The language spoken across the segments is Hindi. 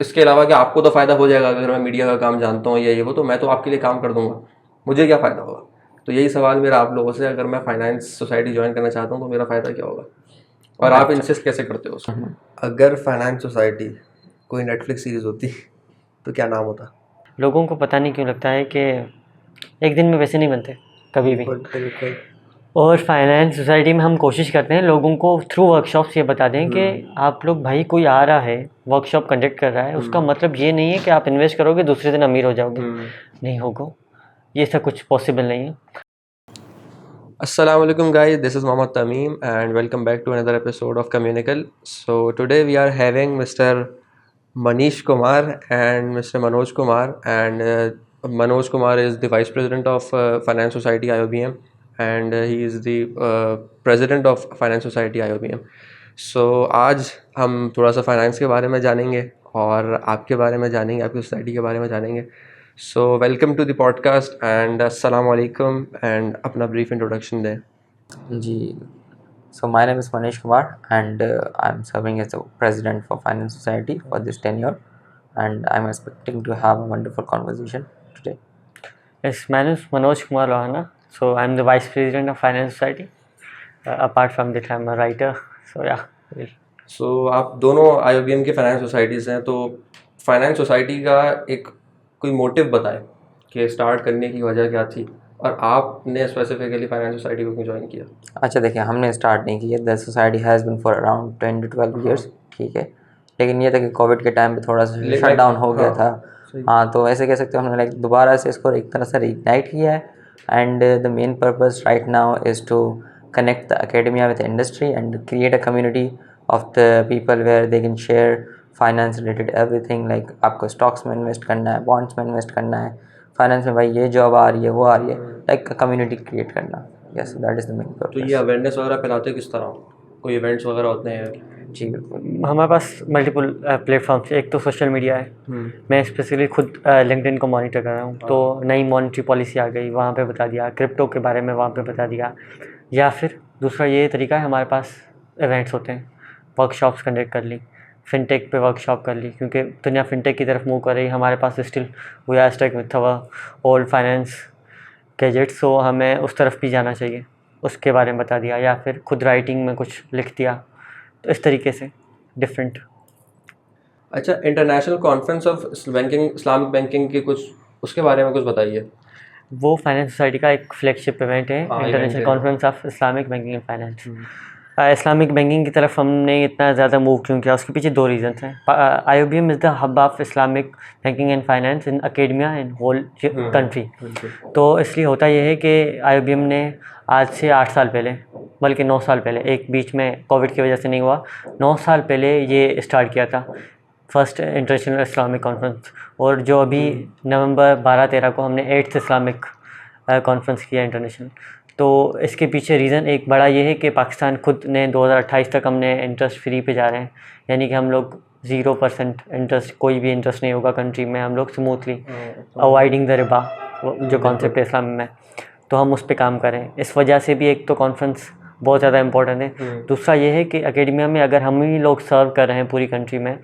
इसके अलावा कि आपको तो फ़ायदा हो जाएगा अगर मैं मीडिया का काम जानता हूँ या ये वो, तो मैं तो आपके लिए काम कर दूंगा, मुझे क्या फ़ायदा होगा? तो यही सवाल मेरा आप लोगों से, अगर मैं फाइनेंस सोसाइटी ज्वाइन करना चाहता हूँ तो मेरा फ़ायदा क्या होगा, और आप अच्छा। इंसिस्ट कैसे करते हो उसमें? अगर फाइनेंस सोसाइटी कोई नेटफ्लिक्स सीरीज़ होती तो क्या नाम होता? लोगों को पता नहीं क्यों लगता है कि एक दिन में वैसे नहीं बनते कभी भी। बिल्कुल। और फाइनेंस सोसाइटी में हम कोशिश करते हैं लोगों को थ्रू वर्कशॉप्स ये बता दें कि आप लोग, भाई कोई आ रहा है वर्कशॉप कंडक्ट कर रहा है, उसका मतलब ये नहीं है कि आप इन्वेस्ट करोगे दूसरे दिन अमीर हो जाओगे। नहीं होगा, ये सब कुछ पॉसिबल नहीं है। Assalamu alaikum guys, this is Mohammad Tamim and welcome back to another episode of Communical. So today we are having Mr. Manish Kumar and Mr. Manoj Kumar, and Manoj Kumar is the Vice President of Finance Society IOBM, and he is the President of Finance Society IOBM. So आज हम थोड़ा सा फाइनेंस के बारे में जानेंगे और आपके बारे में जानेंगे, आपकी सोसाइटी के बारे में जानेंगे. So welcome to the podcast and assalamu alaikum, and अपना brief introduction दें. Ji. So my name is Manish Kumar and I'm serving as the president for Finance Society for this tenure, and I'm expecting to have a wonderful conversation today. Yes, my name is Manoj Kumar Lohana. So I'm the Vice President of Finance Society. Apart from that, I'm a writer. So yeah. So आप दोनों IOBM के फाइनेंस सोसाइटीज़ हैं, तो फाइनेंस सोसाइटी का एक कोई मोटिव बताएं कि स्टार्ट करने की वजह क्या थी और आपने स्पेसिफिकली फाइनेंस सोसाइटी को क्यों ज्वाइन किया? अच्छा, देखिए, हमने स्टार्ट नहीं किया. The society has been for around 10 to 12 years. ठीक है, लेकिन ये था कि कोविड के टाइम पे थोड़ा सा शट डाउन हो गया था. हाँ, तो ऐसे कह सकते हो हमने लाइक दोबारा से इसको एक तरह से रीइग्नाइट किया है. And the main purpose right now is to connect the academia with the industry and create a community of the people where they can share finance related everything. like आपको स्टॉक्स में इन्वेस्ट करना है, बॉन्ड्स में इन्वेस्ट करना है, फाइनेंस में भाई ये जॉब आ रही है, वो आ रही है, लाइक कम्युनिटी क्रिएट करना. Yes, that is the main purpose. तो ये अवेयरनेस वगैरह फैलाते किस तरह? कोई इवेंट्स वगैरह होते हैं? जी बिल्कुल. हमारे पास मल्टीपल प्लेटफॉर्म्स. एक तो सोशल मीडिया है. मैं स्पेशली खुद लिंक्डइन को मॉनिटर कर रहा हूँ. तो नई मॉनेटरी पॉलिसी आ गई, वहाँ पे बता दिया. क्रिप्टो के बारे में वहाँ पे बता दिया. या फिर दूसरा ये तरीका है, हमारे पास इवेंट्स होते हैं, वर्कशॉप्स कंडक्ट कर ली, फिनटेक पे वर्कशॉप कर ली, क्योंकि दुनिया फिनटेक की तरफ मूव कर रही है. हमारे पास still we are stuck with our old finance gadgets, so हमें उस तरफ भी जाना चाहिए, उसके बारे में बता दिया. या फिर खुद राइटिंग में कुछ लिख दिया. तो इस तरीके से डिफरेंट. अच्छा, international conference of banking, Islamic banking के कुछ उसके बारे में कुछ बताइए. वो फाइनेंस सोसाइटी का एक फ्लैगशिप इवेंट है, हाँ, international conference of Islamic banking and finance. Islamic banking की तरफ हमने इतना ज़्यादा मूव क्यों किया, उसके पीछे दो रीजंस हैं. IOBM is the hub of Islamic banking and finance in academia in whole country. तो इसलिए होता यह है कि IOBM ने आज से 8 साल पहले, बल्कि 9 साल पहले, एक बीच में कोविड की वजह से नहीं हुआ, 9 साल पहले ये स्टार्ट किया था फर्स्ट इंटरनेशनल इस्लामिक कॉन्फ्रेंस. और जो अभी नवंबर 12-13 को हमने 8th इस्लामिक कॉन्फ्रेंस किया इंटरनेशनल. तो इसके पीछे रीज़न एक बड़ा ये है कि पाकिस्तान खुद ने 2028 तक हमने इंटरेस्ट फ्री पे जा रहे हैं, यानी कि हम लोग 0% इंटरेस्ट, कोई भी इंटरेस्ट नहीं होगा कंट्री में. हम लोग स्मूथली अवॉइडिंग द रिबा, जो कॉन्सेप्ट है इस्लाम में, तो हम उस पर काम करें. इस वजह से भी एक तो कॉन्फ्रेंस बहुत ज़्यादा इंपॉर्टेंट है. दूसरा ये है कि अकेडमिया में अगर हम ही लोग सर्व कर रहे हैं पूरी कंट्री में,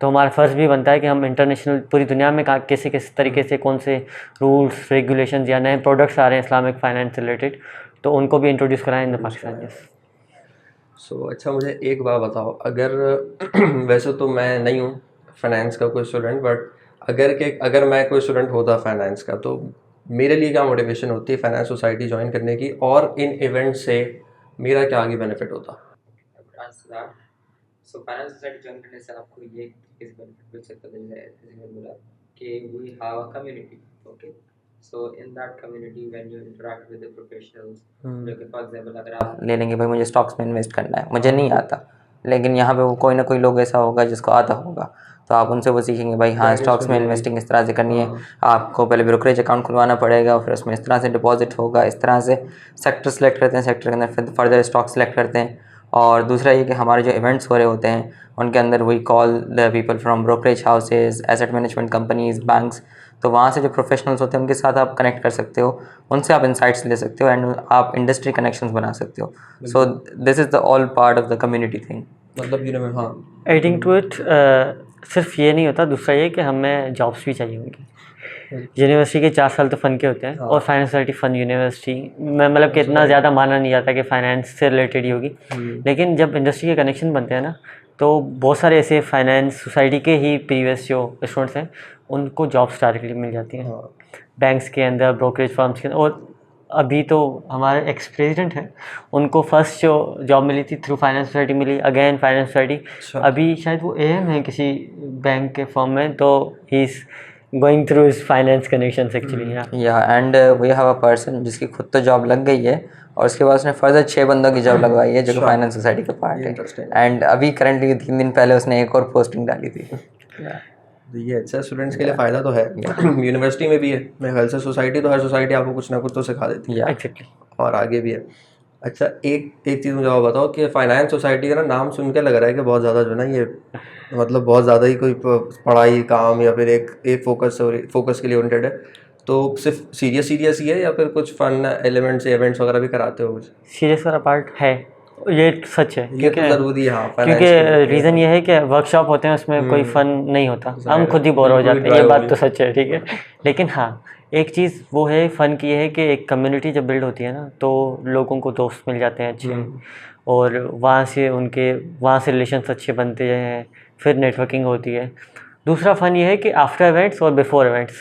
तो हमारा फ़र्ज़ भी बनता है कि हम इंटरनेशनल पूरी दुनिया में कैसे किस तरीके से कौन से रूल्स रेगुलेशंस या नए प्रोडक्ट्स आ रहे हैं इस्लामिक फाइनेंस से रिलेटेड, तो उनको भी इंट्रोड्यूस कराएं इन द पाकिस्तान. सो अच्छा, मुझे एक बात बताओ. अगर वैसे तो मैं नहीं हूँ फाइनेंस का कोई स्टूडेंट, बट अगर मैं कोई स्टूडेंट होता फाइनेंस का, तो मेरे लिए क्या मोटिवेशन होती है फाइनेंस सोसाइटी ज्वाइन करने की, और इन इवेंट से मेरा क्या आगे बेनिफिट होता? सो फाइनेंस सोसाइटी ज्वाइन करने से आपको ये किस बेनिफिट मिल सकता है, जैसे मैंने बोला कि we have a community. Okay, so in that community when you interact with the professionals, जो कि फॉर एग्जांपल अगर आप ले लेंगे, भाई मुझे स्टॉक्स में इन्वेस्ट करना है, मुझे नहीं आता, लेकिन यहाँ पे वो कोई ना कोई लोग ऐसा होगा जिसको आता होगा, तो आप उनसे वो सीखेंगे, भाई हाँ, स्टॉक्स में इन्वेस्टिंग इस तरह से करनी है. आपको पहले ब्रोकरेज अकाउंट खुलवाना पड़ेगा, फिर उसमें इस तरह से डिपॉजिट होगा, इस तरह से सेक्टर सेलेक्ट करते हैं, सेक्टर के अंदर फिर फर्दर स्टॉक सेलेक्ट करते हैं. और दूसरा ये कि हमारे जो इवेंट्स हो रहे होते हैं उनके अंदर we call the people from brokerage houses, asset management companies, banks. तो वहाँ से जो प्रोफेशनल्स होते हैं उनके साथ आप कनेक्ट कर सकते हो, उनसे आप इंसाइट्स ले सकते हो, एंड आप इंडस्ट्री कनेक्शंस बना सकते हो. So this is the all part of the community thing. मतलब हाँ, एडिंग टू इट, सिर्फ ये नहीं होता, दूसरा ये कि हमें जॉब्स भी चाहिए होंगी। यूनिवर्सिटी के 4 साल तो फ़न के होते हैं, और फाइनेंस सोसाइटी फ़न यूनिवर्सिटी में मतलब कि इतना ज़्यादा माना नहीं जाता कि फाइनेंस से रिलेटेड ही होगी, लेकिन जब इंडस्ट्री के कनेक्शन बनते हैं ना, तो बहुत सारे ऐसे फाइनेंस सोसाइटी के ही प्रीवियस जो स्टूडेंट्स हैं उनको जॉब्स डायरेक्टली मिल जाती हैं बैंक्स के अंदर, ब्रोकरेज फर्म्स के अंदर। और अभी तो हमारे एक्स प्रेसिडेंट हैं, उनको फर्स्ट जो जॉब मिली थी थ्रू फाइनेंस सोसाइटी मिली, अगेन फाइनेंस सोसाइटी। अभी शायद वो एएम है किसी बैंक के फर्म में, तो he is going through his finance connections actually. Yeah and we have a person जिसकी खुद तो जॉब लग गई है, और उसके बाद उसने फर्दर 6 बंदों की जॉब लगवाई है जो कि फाइनेंस सोसाइटी का पार्ट है। एंड अभी करंटली 3 दिन पहले उसने एक और पोस्टिंग डाली थी। ये अच्छा, स्टूडेंट्स के लिए फ़ायदा तो है। यूनिवर्सिटी में भी है मेरे ख्याल से, सोसाइटी तो हर सोसाइटी आपको कुछ ना कुछ तो सिखा देती है, एक्जेक्टली, और आगे भी है। अच्छा, एक चीज़ मुझे और बताओ कि फाइनेंस सोसाइटी का ना नाम सुन के लग रहा है कि बहुत ज़्यादा जो ना ये मतलब बहुत ज़्यादा ही कोई पढ़ाई काम या फिर एक फोकस के लिए ओरिएंटेड है, तो सिर्फ सीरियस ही है या फिर कुछ फन एलिमेंट्स इवेंट्स वगैरह भी कराते हो कुछ? सीरियस वाला पार्ट है, ये सच है, ये तो ज़रूरी है। हाँ, क्योंकि रीज़न ये है कि वर्कशॉप होते हैं उसमें कोई फ़न नहीं होता, हम खुद ही बोर हो जाते हैं, ये बात तो सच है, ठीक है। लेकिन हाँ, एक चीज़ वो है फ़न की, ये है कि एक कम्युनिटी जब बिल्ड होती है ना, तो लोगों को दोस्त मिल जाते हैं अच्छे, और वहाँ से रिलेशंस अच्छे बनते हैं, फिर नेटवर्किंग होती है। दूसरा फ़न ये है कि आफ्टर इवेंट्स और बिफोर इवेंट्स,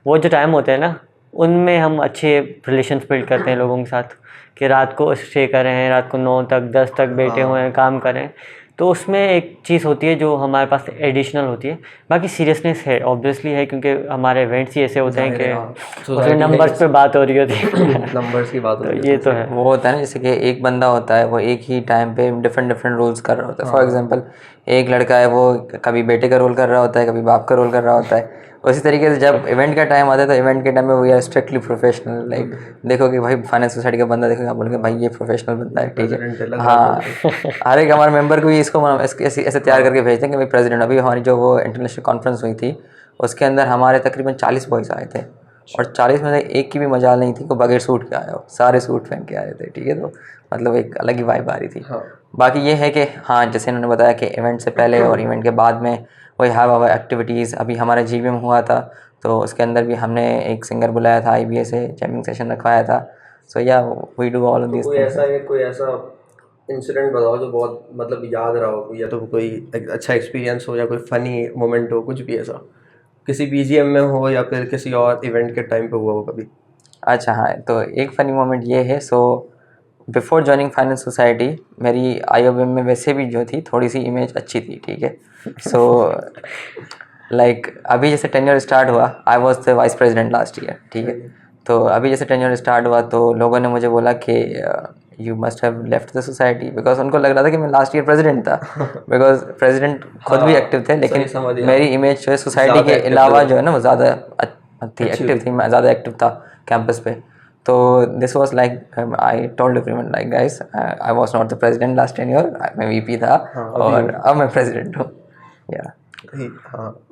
वो जो टाइम होते हैं ना, उनमें हम अच्छे रिलेशंस बिल्ड करते हैं लोगों के साथ, कि रात को स्टे कर रहे हैं, रात को 9 तक 10 तक बैठे हुए हैं, काम कर रहे हैं। तो उसमें एक चीज़ होती है जो हमारे पास एडिशनल होती है। बाकी सीरियसनेस है, ऑब्वियसली है, क्योंकि हमारे इवेंट्स ही ऐसे होते हैं कि उसमें नंबर्स पे बात हो रही होती है। नंबर्स की बात हो रही है, ये तो है। वो होता है ना, जैसे कि एक बंदा होता है वो एक ही टाइम पे डिफरेंट रोल्स कर रहा होता है। फॉर एग्जांपल, एक लड़का है वो कभी बेटे का रोल कर रहा होता है, कभी बाप का रोल कर रहा होता है। उसी तरीके से जब इवेंट का टाइम आता है तो इवेंट के टाइम में we are strictly professional. Like देखो कि भाई फाइनेंस सोसाइटी का बंदा देखोगे, आप बोलोगे भाई ये प्रोफेशनल बंदा है, ठीक है। हाँ, हर एक हमारे मेंबर को भी इसको ऐसे तैयार करके भेजते हैं कि भाई प्रेसिडेंट। अभी हमारी जो वो इंटरनेशनल कॉन्फ्रेंस हुई थी, उसके अंदर हमारे तकरीबन 40 बॉयज़ आए थे, और 40 में से एक की भी मजाल नहीं थी को बगैर सूट के आया हो, सारे सूट पहन के आए थे, ठीक है। तो मतलब एक अलग ही वाइब आ रही थी। बाकी ये है कि हाँ, जैसे इन्होंने बताया कि इवेंट से पहले और इवेंट के बाद में वही हैव अवर एक्टिविटीज़। अभी हमारा GBM हुआ था, तो उसके अंदर भी हमने एक सिंगर बुलाया था, IBA से जैमिंग सेशन रखवाया था। सो या we do all of this things. कोई ऐसा इंसिडेंट बताओ जो बहुत मतलब याद रहा हो, या तो कोई अच्छा एक्सपीरियंस हो या कोई फ़नी मोमेंट हो, कुछ भी ऐसा, किसी BGM में हो या फिर किसी और इवेंट के टाइम पे हुआ हो कभी। अच्छा हाँ, तो एक फ़नी मोमेंट ये है। So before joining finance society मेरी IOBM में वैसे भी जो थी थोड़ी सी इमेज अच्छी थी, ठीक है। सो लाइक अभी जैसे टेन्योर स्टार्ट हुआ, I was the vice president last year, ठीक है। तो अभी जैसे टेन्योर स्टार्ट हुआ तो लोगों ने मुझे बोला कि you must have left the society, because उनको लग रहा था कि मैं लास्ट ईयर प्रेसिडेंट था, बिकॉज प्रेसिडेंट खुद भी एक्टिव थे, लेकिन मेरी इमेज जो है सोसाइटी के अलावा जो है ना वो ज़्यादा थी, एक्टिव थी, मैं ज़्यादा एक्टिव था कैंपस पे। तो this was like I told everyone like guys, I was not the president last tenure, मैं VP था और अब मैं प्रेसिडेंट हूँ। या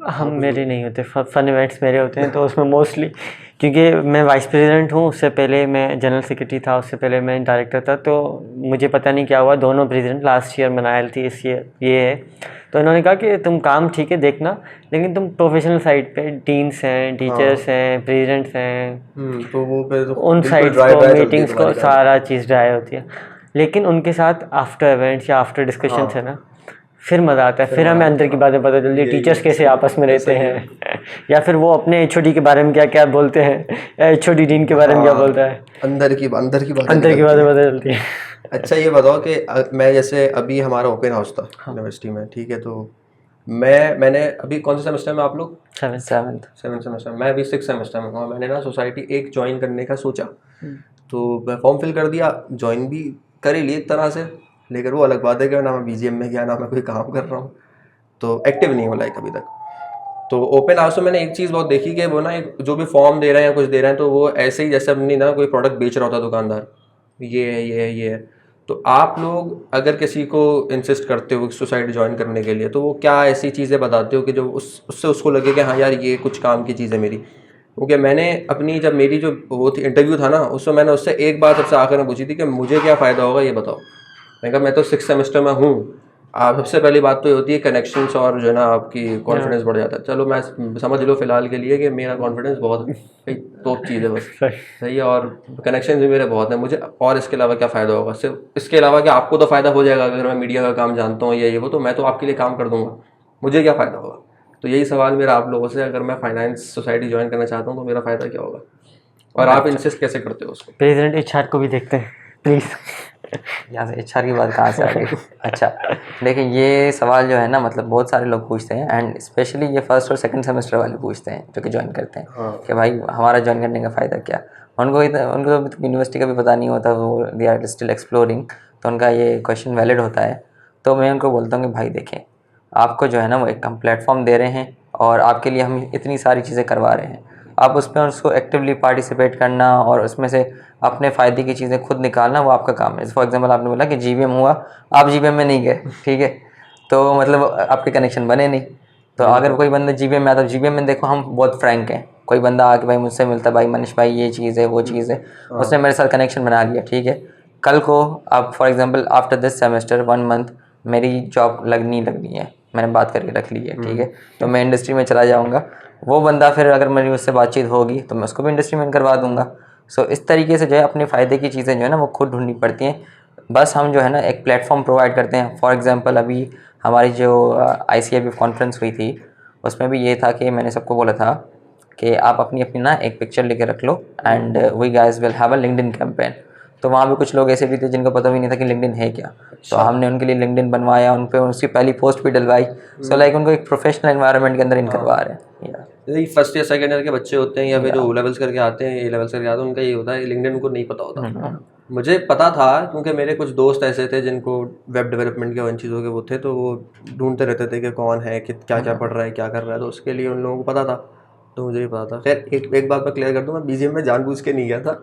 हम मेरे नहीं होते फन इवेंट्स, मेरे होते हैं। तो उसमें मोस्टली क्योंकि मैं वाइस प्रेसिडेंट हूँ, उससे पहले मैं जनरल सेक्रेटरी था, उससे पहले मैं डायरेक्टर था, तो मुझे पता नहीं क्या हुआ, दोनों प्रेसिडेंट लास्ट ईयर मनायल थी, इस ईयर ये है। तो इन्होंने कहा कि तुम काम ठीक है देखना, लेकिन तुम प्रोफेशनल साइड पे डीन्स हैं, टीचर्स हैं, प्रेसिडेंट्स हैं, तो वो फिर उन साइड्स को, मीटिंग्स को, सारा चीज़ ड्राई होती है। लेकिन उनके साथ आफ्टर इवेंट्स या आफ्टर डिस्कशन है ना, फिर मज़ा आता है, फिर हमें अंदर की बातें पता चलती है, टीचर्स कैसे आपस में रहते हैं, या फिर वो अपने HOD के बारे में क्या क्या बोलते हैं, या HOD डीन के बारे में क्या बोलता है, अंदर की बातें पता चलती है। अच्छा, ये बताओ कि मैं जैसे अभी हमारा ओपन हाउस था यूनिवर्सिटी में, ठीक है। तो मैंने अभी कौन से सेमेस्टर में आप लोग? 7th semester. मैं अभी 6th सेमेस्टर में हूँ। मैंने ना सोसाइटी एक ज्वाइन करने का सोचा, तो मैं फॉर्म फिल कर दिया, ज्वाइन भी कर ही ली एक तरह से, लेकिन वो अलग बात है कि ना मैं BGM में गया, ना मैं कोई काम कर रहा हूँ, तो एक्टिव नहीं हो लाइक अभी तक। तो ओपन हाउस में मैंने एक चीज़ बहुत देखी कि वो ना एक जो भी फॉर्म दे रहे हैं या कुछ दे रहे हैं, तो वो ऐसे ही जैसे अपनी ना कोई प्रोडक्ट बेच रहा होता दुकानदार, ये है। तो आप लोग अगर किसी को इंसिस्ट करते हो सोसाइटी ज्वाइन करने के लिए, तो वो क्या ऐसी चीज़ें बताते हो कि जो उससे उसको लगे कि हाँ यार ये कुछ काम की चीज़ है मेरी? क्योंकि मैंने अपनी जब मेरी जो वो थी इंटरव्यू था ना, उसमें मैंने उससे एक बात सबसे आखिर में पूछी थी कि मुझे क्या फ़ायदा होगा ये बताओ। मैंने कहा मैं तो 6th सेमेस्टर में हूँ, आप सबसे पहली बात तो ये होती है कनेक्शंस और जो है ना आपकी कॉन्फिडेंस बढ़ जाता है। चलो मैं समझ लो फिलहाल के लिए कि मेरा कॉन्फिडेंस बहुत एक टॉप चीज़ है बस, सही है, और कनेक्शन भी मेरे बहुत हैं मुझे। और इसके अलावा क्या फ़ायदा होगा? सिर्फ इसके अलावा कि आपको तो फ़ायदा हो जाएगा अगर मैं मीडिया का काम जानता हूँ या ये वो, तो मैं तो आपके लिए काम कर दूंगा, मुझे क्या फ़ायदा होगा? तो यही सवाल मेरा आप लोगों से, अगर मैं फाइनेंस सोसाइटी ज्वाइन करना चाहता हूँ तो मेरा फ़ायदा क्या होगा, और आप इंसिस्ट कैसे करते हो उसको? प्रेसिडेंट एचआर को भी देखते हैं प्लीज़। यहाँ से एचआर की बात कहाँ से आ गई? अच्छा, देखिए ये सवाल जो है ना, मतलब बहुत सारे लोग पूछते हैं, एंड स्पेशली ये फर्स्ट और सेकंड सेमेस्टर वाले पूछते हैं जो कि ज्वाइन करते हैं। हाँ। कि भाई हमारा ज्वाइन करने का फ़ायदा क्या? उनको तो अभी तक यूनिवर्सिटी का भी पता नहीं होता, वो दे आर स्टिल एक्सप्लोरिंग, तो उनका ये क्वेश्चन वैलिड होता है। तो मैं उनको बोलता हूँ कि भाई देखें, आपको जो है ना वो एक हम प्लेटफॉर्म दे रहे हैं और आपके लिए हम इतनी सारी चीज़ें करवा रहे हैं, आप उसमें उसको एक्टिवली पार्टिसिपेट करना और उसमें से अपने फ़ायदे की चीज़ें खुद निकालना वो आपका काम है। फॉर एग्जांपल आपने बोला कि जीबीएम हुआ, आप जीबीएम में नहीं गए, ठीक है, तो मतलब आपके कनेक्शन बने नहीं। तो अगर कोई बंदा जीबीएम में आता है, जीबीएम में देखो हम बहुत फ्रैंक हैं, कोई बंदा आके भाई मुझसे मिलता है, भाई मनीष भाई ये चीज़ है वो चीज़ है, उसने मेरे साथ कनेक्शन बना लिया, ठीक है। कल को आप for example after this semester 1 month मेरी जॉब लगनी है, मैंने बात करके रख ली है, ठीक है, तो मैं इंडस्ट्री में चला जाऊँगा। वो बंदा फिर अगर मेरी उससे बातचीत होगी तो मैं उसको भी इंडस्ट्री में करवा दूँगा। सो इस तरीके से जो है अपने फ़ायदे की चीज़ें जो है ना वो खुद ढूंढनी पड़ती हैं। बस हम जो है ना एक प्लेटफॉर्म प्रोवाइड करते हैं। फॉर एग्जांपल अभी हमारी जो ICIB कॉन्फ्रेंस हुई थी, उसमें भी ये था कि मैंने सबको बोला था कि आप अपनी अपनी ना एक पिक्चर लेके रख लो and we guys will have a LinkedIn campaign. तो वहाँ पे कुछ लोग ऐसे भी थे जिनको पता भी नहीं था कि लिंक्डइन है क्या, तो हमने उनके लिए लिंक्डइन बनवाया, उन पे उसकी पहली पोस्ट भी डलवाई। सो लाइक उनको एक प्रोफेशनल एनवायरनमेंट के अंदर इन करवा रहे हैं। यही फर्स्ट या सेकंड ईयर के बच्चे होते हैं या फिर जो O लेवल्स करके आते हैं, A लेवल्स करके आते हैं, उनका ये होता है लिंक्डइन उनको नहीं पता होता। मुझे पता था क्योंकि मेरे कुछ दोस्त ऐसे थे जिनको वेब डेवलपमेंट के उन चीज़ों के वो थे, तो वो ढूंढते रहते थे कि कौन है कि क्या क्या पढ़ रहा है क्या कर रहा है, तो उसके लिए उन लोगों को पता था, तो मुझे भी पता था। खैर एक बात मैं क्लियर कर दूँ, मैं BGM में जानबूझ के नहीं गया था,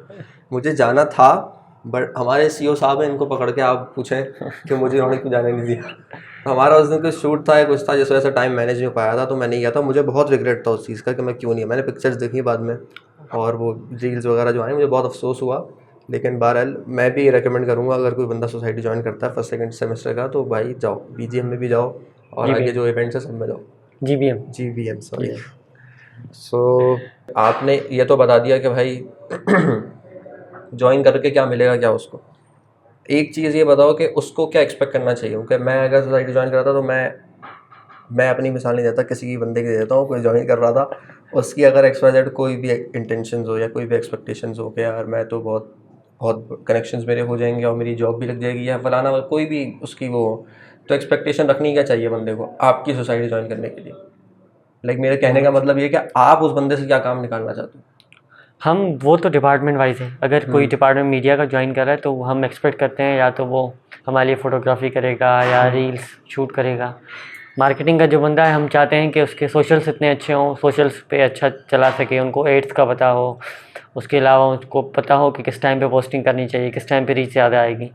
मुझे जाना था, बट हमारे CEO साहब हैं, इनको पकड़ के आप पूछें कि मुझे उन्होंने क्यों जाने नहीं दिया। हमारा उस दिन कुछ शूट था या कुछ था जिस वजह से टाइम मैनेज नहीं हो पाया था, तो मैं नहीं गया था। मुझे बहुत रिग्रेट था उस चीज़ का कि मैं क्यों नहीं, मैंने पिक्चर्स देखी बाद में और वो रील्स वगैरह जो आई, मुझे बहुत अफसोस हुआ। लेकिन बहरहाल मैं भी रेकमेंड करूँगा अगर कोई बंदा सोसाइटी ज्वाइन करता है फर्स्ट सेकंड सेमेस्टर का, तो भाई जाओ, BGM में भी जाओ और आगे जो इवेंट्स है सब में जाओ। GBM sorry. सो आपने ये तो बता दिया कि भाई ज्वाइन करके क्या मिलेगा क्या उसको। एक चीज़ ये बताओ कि उसको क्या एक्सपेक्ट करना चाहिए, क्योंकि मैं अगर सोसाइटी ज्वाइन कर रहा था तो मैं अपनी मिसाल नहीं देता, किसी की बंदे की देता हूँ। कोई ज्वाइन कर रहा था, उसकी अगर XYZ कोई भी इंटेंशंस हो या कोई भी एक्सपेक्टेशंस हो कि यार मैं तो बहुत बहुत कनेक्शंस मेरे हो जाएंगे और मेरी जॉब भी लग जाएगी या फलाना, कोई भी उसकी वो, तो एक्सपेक्टेशन रखनी क्या चाहिए बंदे को आपकी सोसाइटी ज्वाइन करने के लिए? लाइक मेरे कहने का मतलब ये कि आप उस बंदे से क्या काम निकालना चाहते हो? हम वो तो डिपार्टमेंट वाइज है, अगर कोई डिपार्टमेंट मीडिया का ज्वाइन कर रहा है तो हम एक्सपेक्ट करते हैं या तो वो हमारे लिए फ़ोटोग्राफी करेगा या रील्स शूट करेगा। मार्केटिंग का जो बंदा है, हम चाहते हैं कि उसके सोशल्स इतने अच्छे हों, सोशल्स पे अच्छा चला सके, उनको एड्स का पता हो, उसके अलावा उसको पता हो कि किस टाइम पे पोस्टिंग करनी चाहिए, किस टाइम पे रीच ज़्यादा आएगी।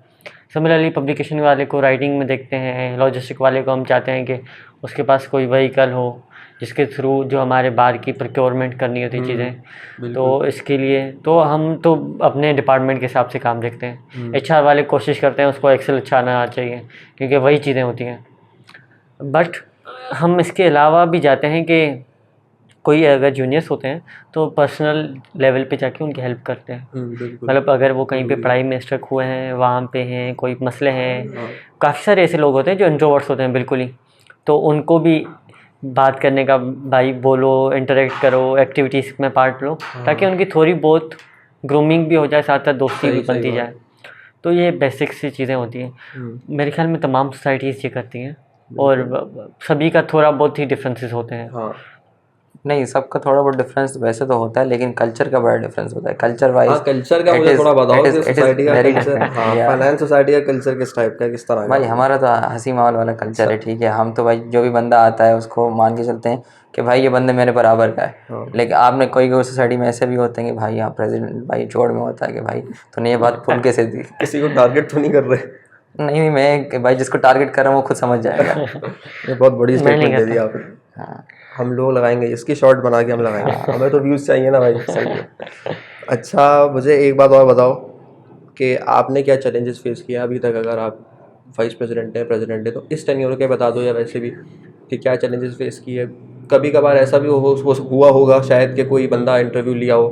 सिमिलरली पब्लिकेशन वाले को राइटिंग में देखते हैं, लॉजिस्टिक वाले को हम चाहते हैं कि उसके पास कोई व्हीकल हो जिसके थ्रू जो हमारे बाहर की प्रोक्योरमेंट करनी होती चीज़ें, तो इसके लिए तो हम तो अपने डिपार्टमेंट के हिसाब से काम देखते हैं। HR वाले कोशिश करते हैं उसको एक्सेल अच्छा आना चाहिए क्योंकि वही चीज़ें होती हैं। बट हम इसके अलावा भी जाते हैं कि कोई अगर जूनियर्स होते हैं तो पर्सनल लेवल पे जाके उनकी हेल्प करते हैं। मतलब अगर वो कहीं पे पढ़ाई में स्ट्रक हुए हैं, वहाँ पे हैं, कोई मसले हैं, काफ़ी सारे ऐसे लोग होते हैं जो इंट्रोवर्ट्स होते हैं बिल्कुल ही, तो उनको भी बात करने का, भाई बोलो, इंटरेक्ट करो, एक्टिविटीज़ में पार्ट लो, ताकि उनकी थोड़ी बहुत ग्रूमिंग भी हो जाए, साथ साथ दोस्ती भी बनती जाए। तो ये बेसिक सी चीज़ें होती हैं। मेरे ख्याल में तमाम सोसाइटीज़ ये करती हैं और सभी का थोड़ा बहुत ही डिफरेंसेस होते हैं। नहीं, सबका थोड़ा बहुत डिफरेंस वैसे तो होता है, लेकिन कल्चर का बड़ा डिफरेंस होता है। कल्चर वाइज, हाँ, कल्चर का मुझे थोड़ा बताओ कि सोसाइटी का कल्चर, हाँ, yeah. फाइनेंस सोसाइटी का कल्चर किस टाइप का, किस तरह का? भाई हमारा तो हंसी माहौल वाला कल्चर है, ठीक है। हम तो भाई जो भी बंदा आता है उसको मान के चलते हैं कि भाई ये बंदे मेरे बराबर का है। लेकिन आपने कोई सोसाइटी में ऐसे भी होते हैं कि भाई यहाँ प्रेसिडेंट भाई जोड़ में होता है कि भाई तूने ये बात फुल कैसे दी। किसी को टारगेट तो नहीं कर रहे? नहीं, मैं भाई जिसको टारगेट कर रहा हूँ वो खुद समझ जाएगा। ये बहुत बड़ी स्टेटमेंट दे दी आपने। हाँ, हम लोग लगाएंगे इसकी शॉर्ट बना के, हम लगाएंगे, हमें तो व्यूज़ चाहिए ना भाई। अच्छा, मुझे एक बात और बताओ कि आपने क्या चैलेंजेस फेस किए अभी तक, अगर आप वाइस प्रेसिडेंट है, प्रेसिडेंट है, तो इस टेन्योर के बता दो या वैसे भी कि क्या चैलेंजेस फेस किए। कभी कभार ऐसा भी हुआ होगा शायद कि कोई बंदा इंटरव्यू लिया हो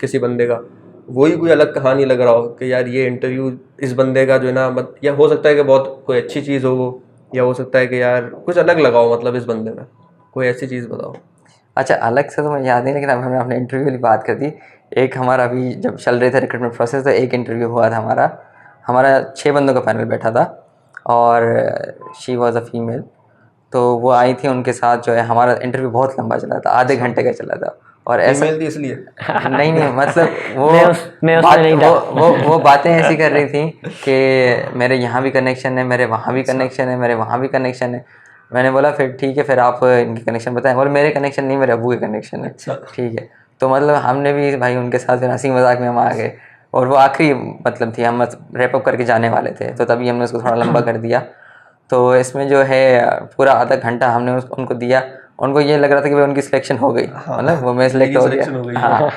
किसी बंदे का, वही कोई अलग कहानी लग रहा हो कि यार ये इंटरव्यू इस बंदे का जो है ना या हो सकता है कि बहुत कोई अच्छी चीज़ हो वो, या हो सकता है कि यार कुछ अलग लगाओ मतलब इस बंदे में, कोई ऐसी चीज़ बताओ। अच्छा, अलग से तो मुझे याद नहीं, लेकिन अब हमने अपने इंटरव्यू वाली बात कर दी। एक हमारा अभी जब चल रहे थे रिक्रूटमेंट प्रोसेस, तो एक इंटरव्यू हुआ था हमारा 6 बंदों का पैनल बैठा था और शी वॉज अ फीमेल। तो वो आई थी, उनके साथ जो है हमारा इंटरव्यू बहुत लंबा चला था, आधे घंटे का चला था। और ऐसा फीमेल थी इसलिए? नहीं मतलब वो मैं उसमें बात नहीं था। वो बातें ऐसी कर रही थी कि मेरे यहाँ भी कनेक्शन है, मेरे वहाँ भी कनेक्शन है, मेरे वहाँ भी कनेक्शन है। मैंने बोला फिर ठीक है, फिर आप इनके कनेक्शन बताएं। बोले मेरे कनेक्शन नहीं, मेरे अबू के कनेक्शन है। ठीक है, तो मतलब हमने भी भाई उनके साथ फिर हंसी मजाक में हम आ गए। और वो आखिरी मतलब थी, हम रैप अप करके जाने वाले थे, तो तभी हमने उसको थोड़ा लंबा कर दिया। तो इसमें जो है पूरा आधा घंटा हमने उनको दिया। उनको ये लग रहा था कि भाई उनकी सिलेक्शन हो गई, मतलब वो मैं सिलेक्ट हो selection हो गई गया। है। हाँ,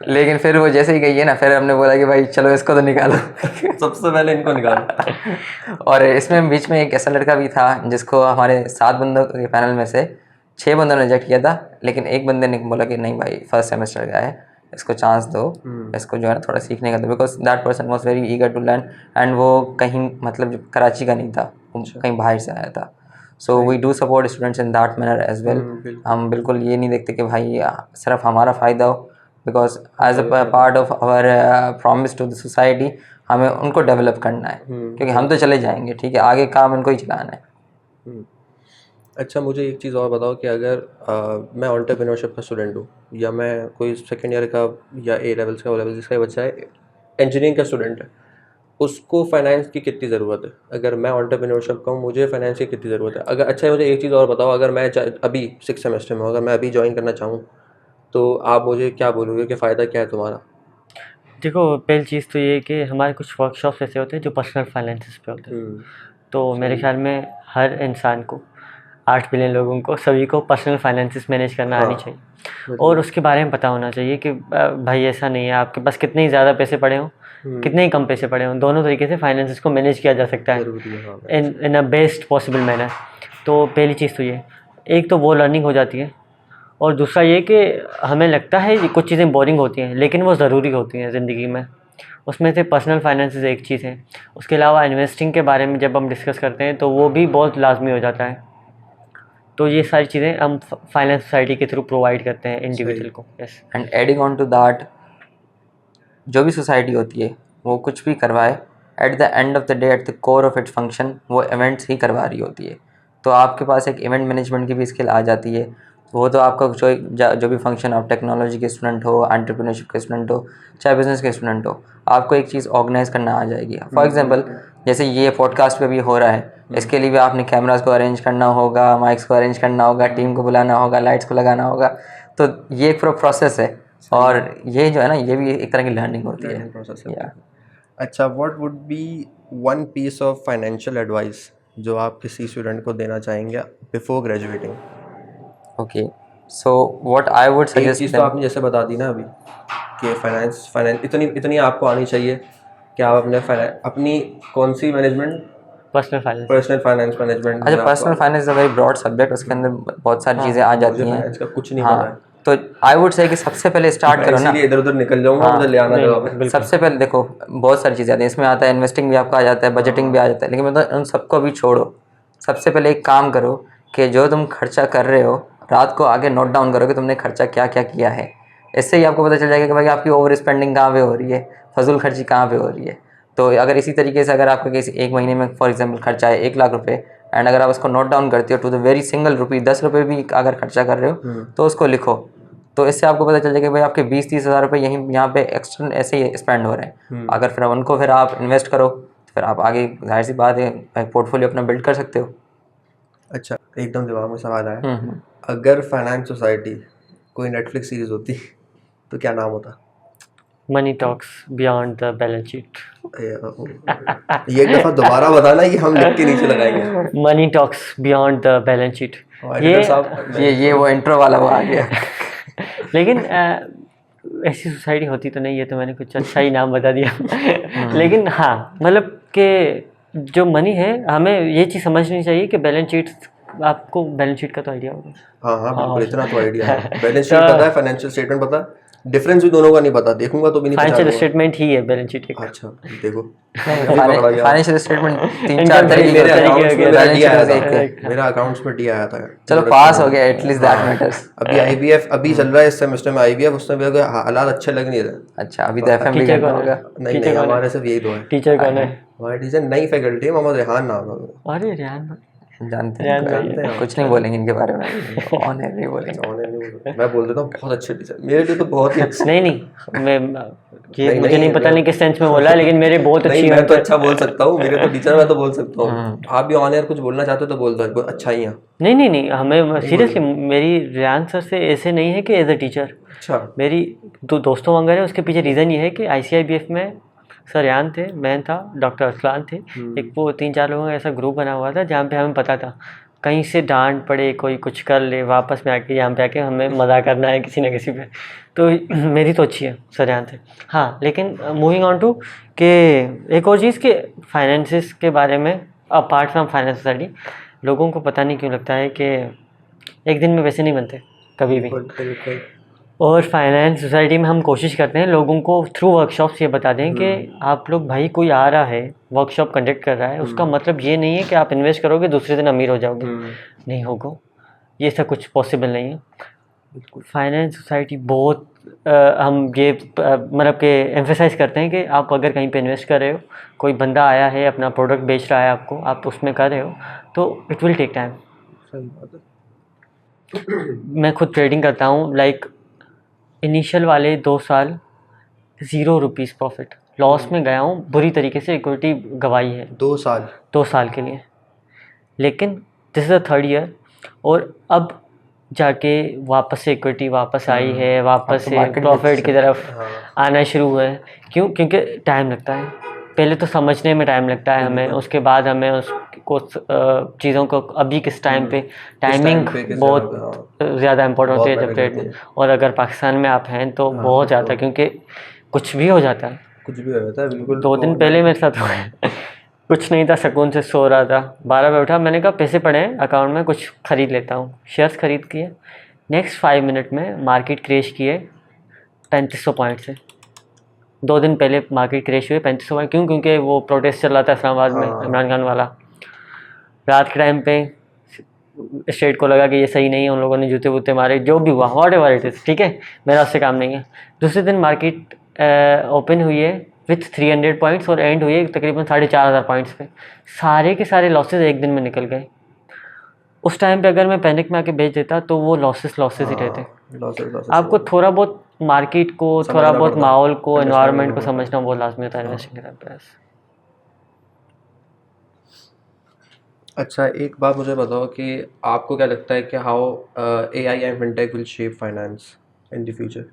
लेकिन फिर वो जैसे ही गई है ना, फिर हमने बोला कि भाई चलो इसको तो निकालो। सबसे पहले इनको निकालो। और इसमें बीच में एक ऐसा लड़का भी था जिसको हमारे 7 बंदों के पैनल में से 6 बंदों ने रिजेक्ट किया था, लेकिन एक बंदे ने बोला कि नहीं भाई फर्स्ट सेमेस्टर का है, इसको चांस दो, इसको जो है ना थोड़ा सीखने का दो, because that person was very eager to learn. And वो कहीं मतलब कराची का नहीं था, वो कहीं बाहर से आया था। So we do support students in that manner as well. हम बिल्कुल ये नहीं देखते कि भाई सिर्फ हमारा फ़ायदा हो, because as a part of our promise to the society हमें उनको डेवलप करना है, क्योंकि हम तो चले जाएंगे, ठीक है, आगे काम इनको ही चलाना है। अच्छा, मुझे एक चीज़ और बताओ कि अगर मैं एंटरप्रेन्योरशिप का स्टूडेंट हूँ, या मैं कोई सेकेंड ईयर का या ए लेवल्स का ओ लेवल्स जिसका बच्चा है इंजीनियरिंग का स्टूडेंट है, उसको फाइनेंस की कितनी ज़रूरत है? अगर मैं एंटरप्रेन्योरशिप का हूँ, मुझे फाइनेंस की कितनी ज़रूरत है? अगर अच्छा मुझे एक चीज़ और बताओ, अगर मैं अभी 6 सेमेस्टर में हूँ, अगर मैं अभी ज्वाइन करना चाहूँ, तो आप मुझे क्या बोलोगे कि फ़ायदा क्या है तुम्हारा? देखो, पहली चीज़ तो ये कि हमारे कुछ वर्कशॉप्स ऐसे होते हैं जो पर्सनल फाइनेंसिस पे होते हैं। तो मेरे ख्याल में हर इंसान को, 8 बिलियन लोगों को, सभी को पर्सनल फाइनेंसिस मैनेज करना आनी चाहिए, और उसके बारे में पता होना चाहिए कि भाई ऐसा नहीं है आपके पास कितने ही ज़्यादा पैसे पड़े हों, कितने ही कम पैसे पड़े हों, दोनों तरीके से फाइनेंसिस को मैनेज किया जा सकता है ज़रूरी है, हाँ। इन अ बेस्ट पॉसिबल मैनर। तो पहली चीज़ तो ये, एक तो वो लर्निंग हो जाती है, और दूसरा ये कि हमें लगता है कि कुछ चीज़ें बोरिंग होती हैं, लेकिन वो ज़रूरी होती हैं ज़िंदगी में। उसमें से पर्सनल फाइनेंसेस एक चीज़ है। उसके अलावा इन्वेस्टिंग के बारे में जब हम डिस्कस करते हैं तो वो भी बहुत लाजमी हो जाता है। तो ये सारी चीज़ें हम फाइनेंस सोसाइटी के थ्रू प्रोवाइड करते हैं इंडिविजुअल को। Yes. And adding on to that, जो भी सोसाइटी होती है वो कुछ भी करवाए, at the end of the day, at the core of its function, वो इवेंट्स ही करवा रही होती है। तो आपके पास एक इवेंट मैनेजमेंट की भी स्किल आ जाती है। वो तो आपका जो भी फंक्शन, आप टेक्नोलॉजी के स्टूडेंट हो, एंटरप्रेन्योरशिप के स्टूडेंट हो, चाहे बिजनेस के स्टूडेंट हो, आपको एक चीज़ ऑर्गेनाइज करना आ जाएगी। फॉर एग्जांपल, जैसे ये पॉडकास्ट पे भी हो रहा है, इसके लिए भी आपने कैमरास को अरेंज करना होगा, माइक्स को अरेंज करना होगा, टीम को बुलाना होगा, लाइट्स को लगाना होगा। तो ये एक पूरा प्रोसेस है, और ये जो है ना, ये भी एक तरह की लर्निंग होती है। Process Yeah. अच्छा, what would be one piece of financial advice जो आप किसी स्टूडेंट को देना चाहेंगे before graduating? Okay, so what I would एक suggest चीज़ तो them, आपने जैसे बता दी ना अभी कि फाइनेंस इतनी आपको आनी चाहिए कि आप अपनी कौन सी management, personal finance. Personal finance management. अच्छा, personal finance is a very broad subject, उसके अंदर बहुत सारी चीज़ें आ जाती हैं। फाइनेंस का कुछ नहीं पता हाँ, है, तो आई वुड से कि सबसे पहले स्टार्ट करो ना। इसीलिए इधर उधर निकल जाऊंगा, हाँ, मुझे ले आना जवाब है। सबसे पहले देखो, बहुत सारी चीज़ें आती हैं, इसमें आता है इन्वेस्टिंग भी आपका आ जाता है, बजटिंग भी आ जाता है, लेकिन मतलब उन सबको भी छोड़ो। सबसे पहले एक काम करो कि जो तुम खर्चा कर रहे हो, रात को आगे नोट डाउन करो कि तुमने खर्चा क्या क्या किया है। इससे ही आपको पता चल जाएगा कि भाई आपकी ओवर स्पेंडिंग कहाँ पे हो रही है, फजूल खर्ची कहाँ पे हो रही है। तो अगर इसी तरीके से अगर आपका किसी एक महीने में फॉर एग्जांपल खर्चा है 1 लाख रुपए, एंड अगर आप उसको नोट डाउन करते हो to the very single rupee, 10 रुपये भी अगर खर्चा कर रहे हो तो उसको लिखो। तो इससे आपको पता चल जाएगा कि भाई आपके 20-30 हज़ार रुपये यहीं यहाँ पे एक्स्ट्रा ऐसे ही स्पेंड हो रहे हैं। अगर फिर उनको फिर आप इन्वेस्ट करो तो फिर आप आगे जाहिर सी बात है पोर्टफोलियो अपना बिल्ड कर सकते हो। अच्छा, एकदम दिमाग में सवाल आया, अगर फाइनेंस सोसाइटी कोई नेटफ्लिक्स सीरीज होती तो क्या नाम होता? Money talks beyond the balance sheet. ये एक दफ़ा दोबारा बताना, ये हम लिख के नीचे लगाएंगे। Money talks beyond the balance sheet. Editor साहब, ये वो इंट्रो वाला वो आ गया। लेकिन ऐसी सोसाइटी होती तो नहीं है, तो मैंने कुछ अच्छा ही नाम बता दिया। लेकिन हाँ, मतलब कि जो मनी है हमें ये चीज़ समझनी चाहिए कि बैलेंस शीट, आपको बैलेंस शीट का तो आइडिया होगा। हाँ हाँ बिल्कुल, हाँ। इतना तो आइडिया है। बैलेंस शीट पता है, फाइनेंशियल स्टेटमेंट पता है, डिफरेंस भी दोनों का नहीं पता, देखूंगा तो भी नहीं फाइनेंशियल पहचानूंगा। स्टेटमेंट ही है बैलेंस शीट एक। अच्छा देखो, अभी पकड़ा गया। फाइनेंशियल स्टेटमेंट 3-4 इनकम तरीके मेरे के होते हैं। अकाउंट्स में मेरा बैलेंस डी शीट आया बस एक है। था, मेरा अकाउंट्स में डी आया था। चलो पास हो गया, एटलीस्ट दैट मैटर्स। अभी आईबीएफ अभी चल रहा है, इस सेमेस्टर में आईबीएफ, उसमें भी अगर हालात अच्छे लग नहीं रहे। अच्छा, अभी तो एफएम भी टीचर करना कौन होगा। है? नहीं टीचर नहीं, कौन है? हमारे सिर्फ यही दो है। टीचर कौन है? हमारे टीचर नई फैकल्टी है, मोहम्मद रेहान नाम है उनका। अरे रेहान भाई। जानते रेहान हैं, भाई जानते हैं। कुछ नहीं बोलेंगे इनके बारे में, ऑन है नहीं बोलेंगे। ऑनलाइन नहीं बोल रहा। मैं बोल देता हूँ बहुत अच्छे टीचर, मेरे लिए तो बहुत ही अच्छे। नहीं नहीं, मैं ये नहीं, मुझे नहीं, नहीं पता मैं- नहीं किस सेंस में बोला, लेकिन मेरे बहुत नहीं अच्छी मैं तो है। अच्छा बोल सकता हूँ, मेरे तो टीचर, मैं तो बोल सकता हूँ। आप भी ऑन एयर कुछ बोलना चाहते हो तो बोल दो, बहुत अच्छा ही है। नहीं नहीं नहीं, हमें सीरियसली मेरी रेहान सर से ऐसे नहीं है कि एज अ टीचर। अच्छा मेरी दो दोस्तों वगैरह है, उसके पीछे रीज़न ये है कि ICIBF में सर रेहान थे, मैं था, डॉक्टर अरसलान थे, एक वो 3-4 लोगों का ऐसा ग्रुप बना हुआ था जहाँ पे हमें पता था कहीं से डांट पड़े, कोई कुछ कर ले, वापस में आके यहाँ पे आके हमें मज़ा करना है किसी ना किसी पे। तो मेरी तो अच्छी है, सर रेहान थे। हाँ, लेकिन मूविंग ऑन टू कि एक और चीज़ कि फाइनेंसिस के बारे में, अपार्ट फ्रॉम फाइनेंस सोसाइटी, लोगों को पता नहीं क्यों लगता है कि एक दिन में पैसे नहीं बनते कभी भी। बिल्कुल। और फाइनेंस सोसाइटी में हम कोशिश करते हैं लोगों को थ्रू वर्कशॉप्स ये बता दें कि आप लोग, भाई कोई आ रहा है वर्कशॉप कंडक्ट कर रहा है, उसका मतलब ये नहीं है कि आप इन्वेस्ट करोगे दूसरे दिन अमीर हो जाओगे। नहीं होगा, ये सब कुछ पॉसिबल नहीं है। फाइनेंस सोसाइटी बहुत हम ये मतलब कि एम्फेसाइज करते हैं कि आप अगर कहीं पे इन्वेस्ट कर रहे हो, कोई बंदा आया है अपना प्रोडक्ट बेच रहा है आपको, आप उसमें कर रहे हो, तो इट विल टेक टाइम। सही बात है। मैं खुद ट्रेडिंग करता हूँ, लाइक इनिशियल वाले 2 साल 0 रुपीज़ प्रॉफिट, लॉस में गया हूँ, बुरी तरीके से इक्विटी गवाई है 2 साल 2 साल के लिए। लेकिन this is the 3rd year, और अब जाके वापस से इक्विटी वापस आई है, वापस तो से market प्रॉफिट की तरफ हाँ। आना शुरू हुआ है। क्यों? क्योंकि टाइम लगता है, पहले तो समझने में टाइम लगता है हमें, उसके बाद हमें उसको चीज़ों को अभी किस टाइम पे, टाइमिंग पे किस बहुत टाइम पे, ज़्यादा इम्पोर्टेंट होती है बहुत जब matter ट्रेड करती में। है। और अगर पाकिस्तान में आप हैं तो बहुत ज़्यादा, क्योंकि कुछ भी हो जाता है। कुछ भी हो जाता है बिल्कुल। 2 दिन पहले मेरे साथ हुआ है। कुछ नहीं था, सुकून से सो रहा था, 12 बजे उठा, मैंने कहा पैसे पड़े हैं अकाउंट में, कुछ ख़रीद लेता हूँ, शेयर्स ख़रीद किए। नेक्स्ट 5 मिनट में मार्केट क्रैश किए 3500 पॉइंट से। 2 दिन पहले मार्केट क्रैश हुए 3500 पॉइंट। क्यों? क्योंकि वो प्रोटेस्ट चल रहा था इस्लामाबाद में, इमरान खान वाला। रात के टाइम पे स्टेट को लगा कि ये सही नहीं है, उन लोगों ने जूते वूते मारे, जो भी हुआ, वॉट एवर इट इज़, ठीक है, मेरा उससे काम नहीं है। दूसरे दिन मार्केट ओपन हुई है विथ 300 पॉइंट्स और एंड हुई है तकरीबन 4500 पॉइंट्स पे। सारे के सारे लॉसेस एक दिन में निकल गए। उस टाइम पे अगर मैं पैनिक में आके बेच देता तो वो लॉसेस ही रहते। आपको थोड़ा बहुत मार्केट को, थोड़ा बहुत माहौल को, एनवायरनमेंट को समझना बहुत लाजमी होता है इन्वेस्टिंग के टाइम पे। अच्छा एक बात मुझे बताओ कि आपको क्या लगता है कि how AI and fintech will shape finance in the future?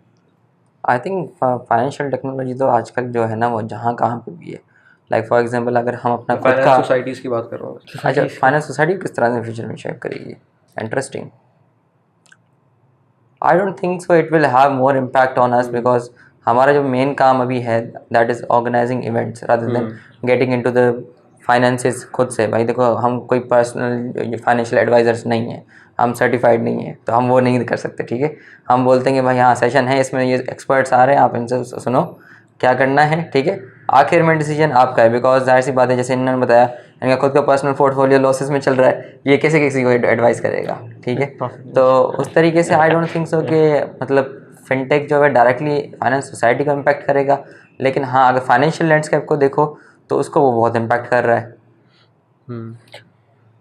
I think financial technology तो आजकल जो है ना वो जहाँ कहाँ पे भी है। लाइक फॉर एग्जांपल अगर हम अपना खुद फाइनेंस का, सोसाइटीज़ की बात कर रहा हूँ। अच्छा फाइनेंस सोसाइटी किस तरह से फ्यूचर में शेप करेगी, interesting. I don't think so it will have more impact on us, because हमारा जो मेन काम अभी है that is organising events rather than getting into the finances खुद से। भाई देखो, हम कोई पर्सनल फाइनेंशियल एडवाइजर्स नहीं हैं, हम सर्टिफाइड नहीं हैं, तो हम वो नहीं कर सकते, ठीक है। हम बोलते हैं कि भाई हाँ सेशन है, इसमें ये एक्सपर्ट्स आ रहे हैं, आप इनसे सुनो क्या करना है, ठीक है। आखिर में डिसीजन आपका है, बिकॉज जाहिर सी बात है, जैसे इन्होंने बताया इनका खुद का पर्सनल पोर्टफोलियो लॉसेस में चल रहा है, ये कैसे किसी को एडवाइस करेगा, ठीक है। तो उस तरीके से आई डोंट थिंक सो कि मतलब फिनटेक जो है डायरेक्टली फाइनेंस सोसाइटी को इम्पैक्ट करेगा, लेकिन हाँ अगर फाइनेंशियल लैंडस्केप को देखो तो उसको वो बहुत इम्पैक्ट कर रहा है।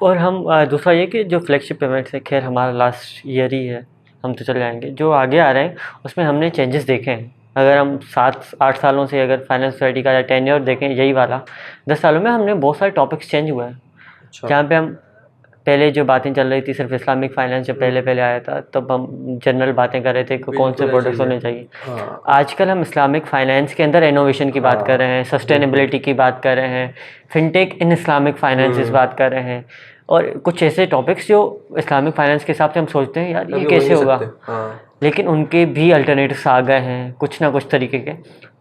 और हम दूसरा ये कि जो फ्लैगशिप पेमेंट्स है, खैर हमारा लास्ट ईयर ही है, हम तो चले जाएंगे। जो आगे आ रहे हैं उसमें हमने चेंजेस देखे हैं। अगर हम 7-8 सालों से अगर फाइनेंस सोसाइटी का टेन्योर देखें, यही वाला 10 सालों में हमने बहुत सारे टॉपिक्स चेंज हुए हैं। जहाँ पे हम पहले जो बातें चल रही थी सिर्फ इस्लामिक फाइनेंस, जब पहले आया था तब हम जनरल बातें कर रहे थे कि कौन से प्रोडक्ट्स होने चाहिए। आजकल हम इस्लामिक फाइनेंस के अंदर इनोवेशन की बात कर रहे हैं, सस्टेनेबिलिटी की बात कर रहे हैं, फिनटेक इन इस्लामिक फाइनेंस बात कर रहे हैं। और कुछ ऐसे टॉपिक्स जो इस्लामिक फाइनेंस के हिसाब से हम सोचते हैं यार ये कैसे होगा, हाँ लेकिन उनके भी अल्टरनेटिव्स आ गए हैं कुछ ना कुछ तरीके के।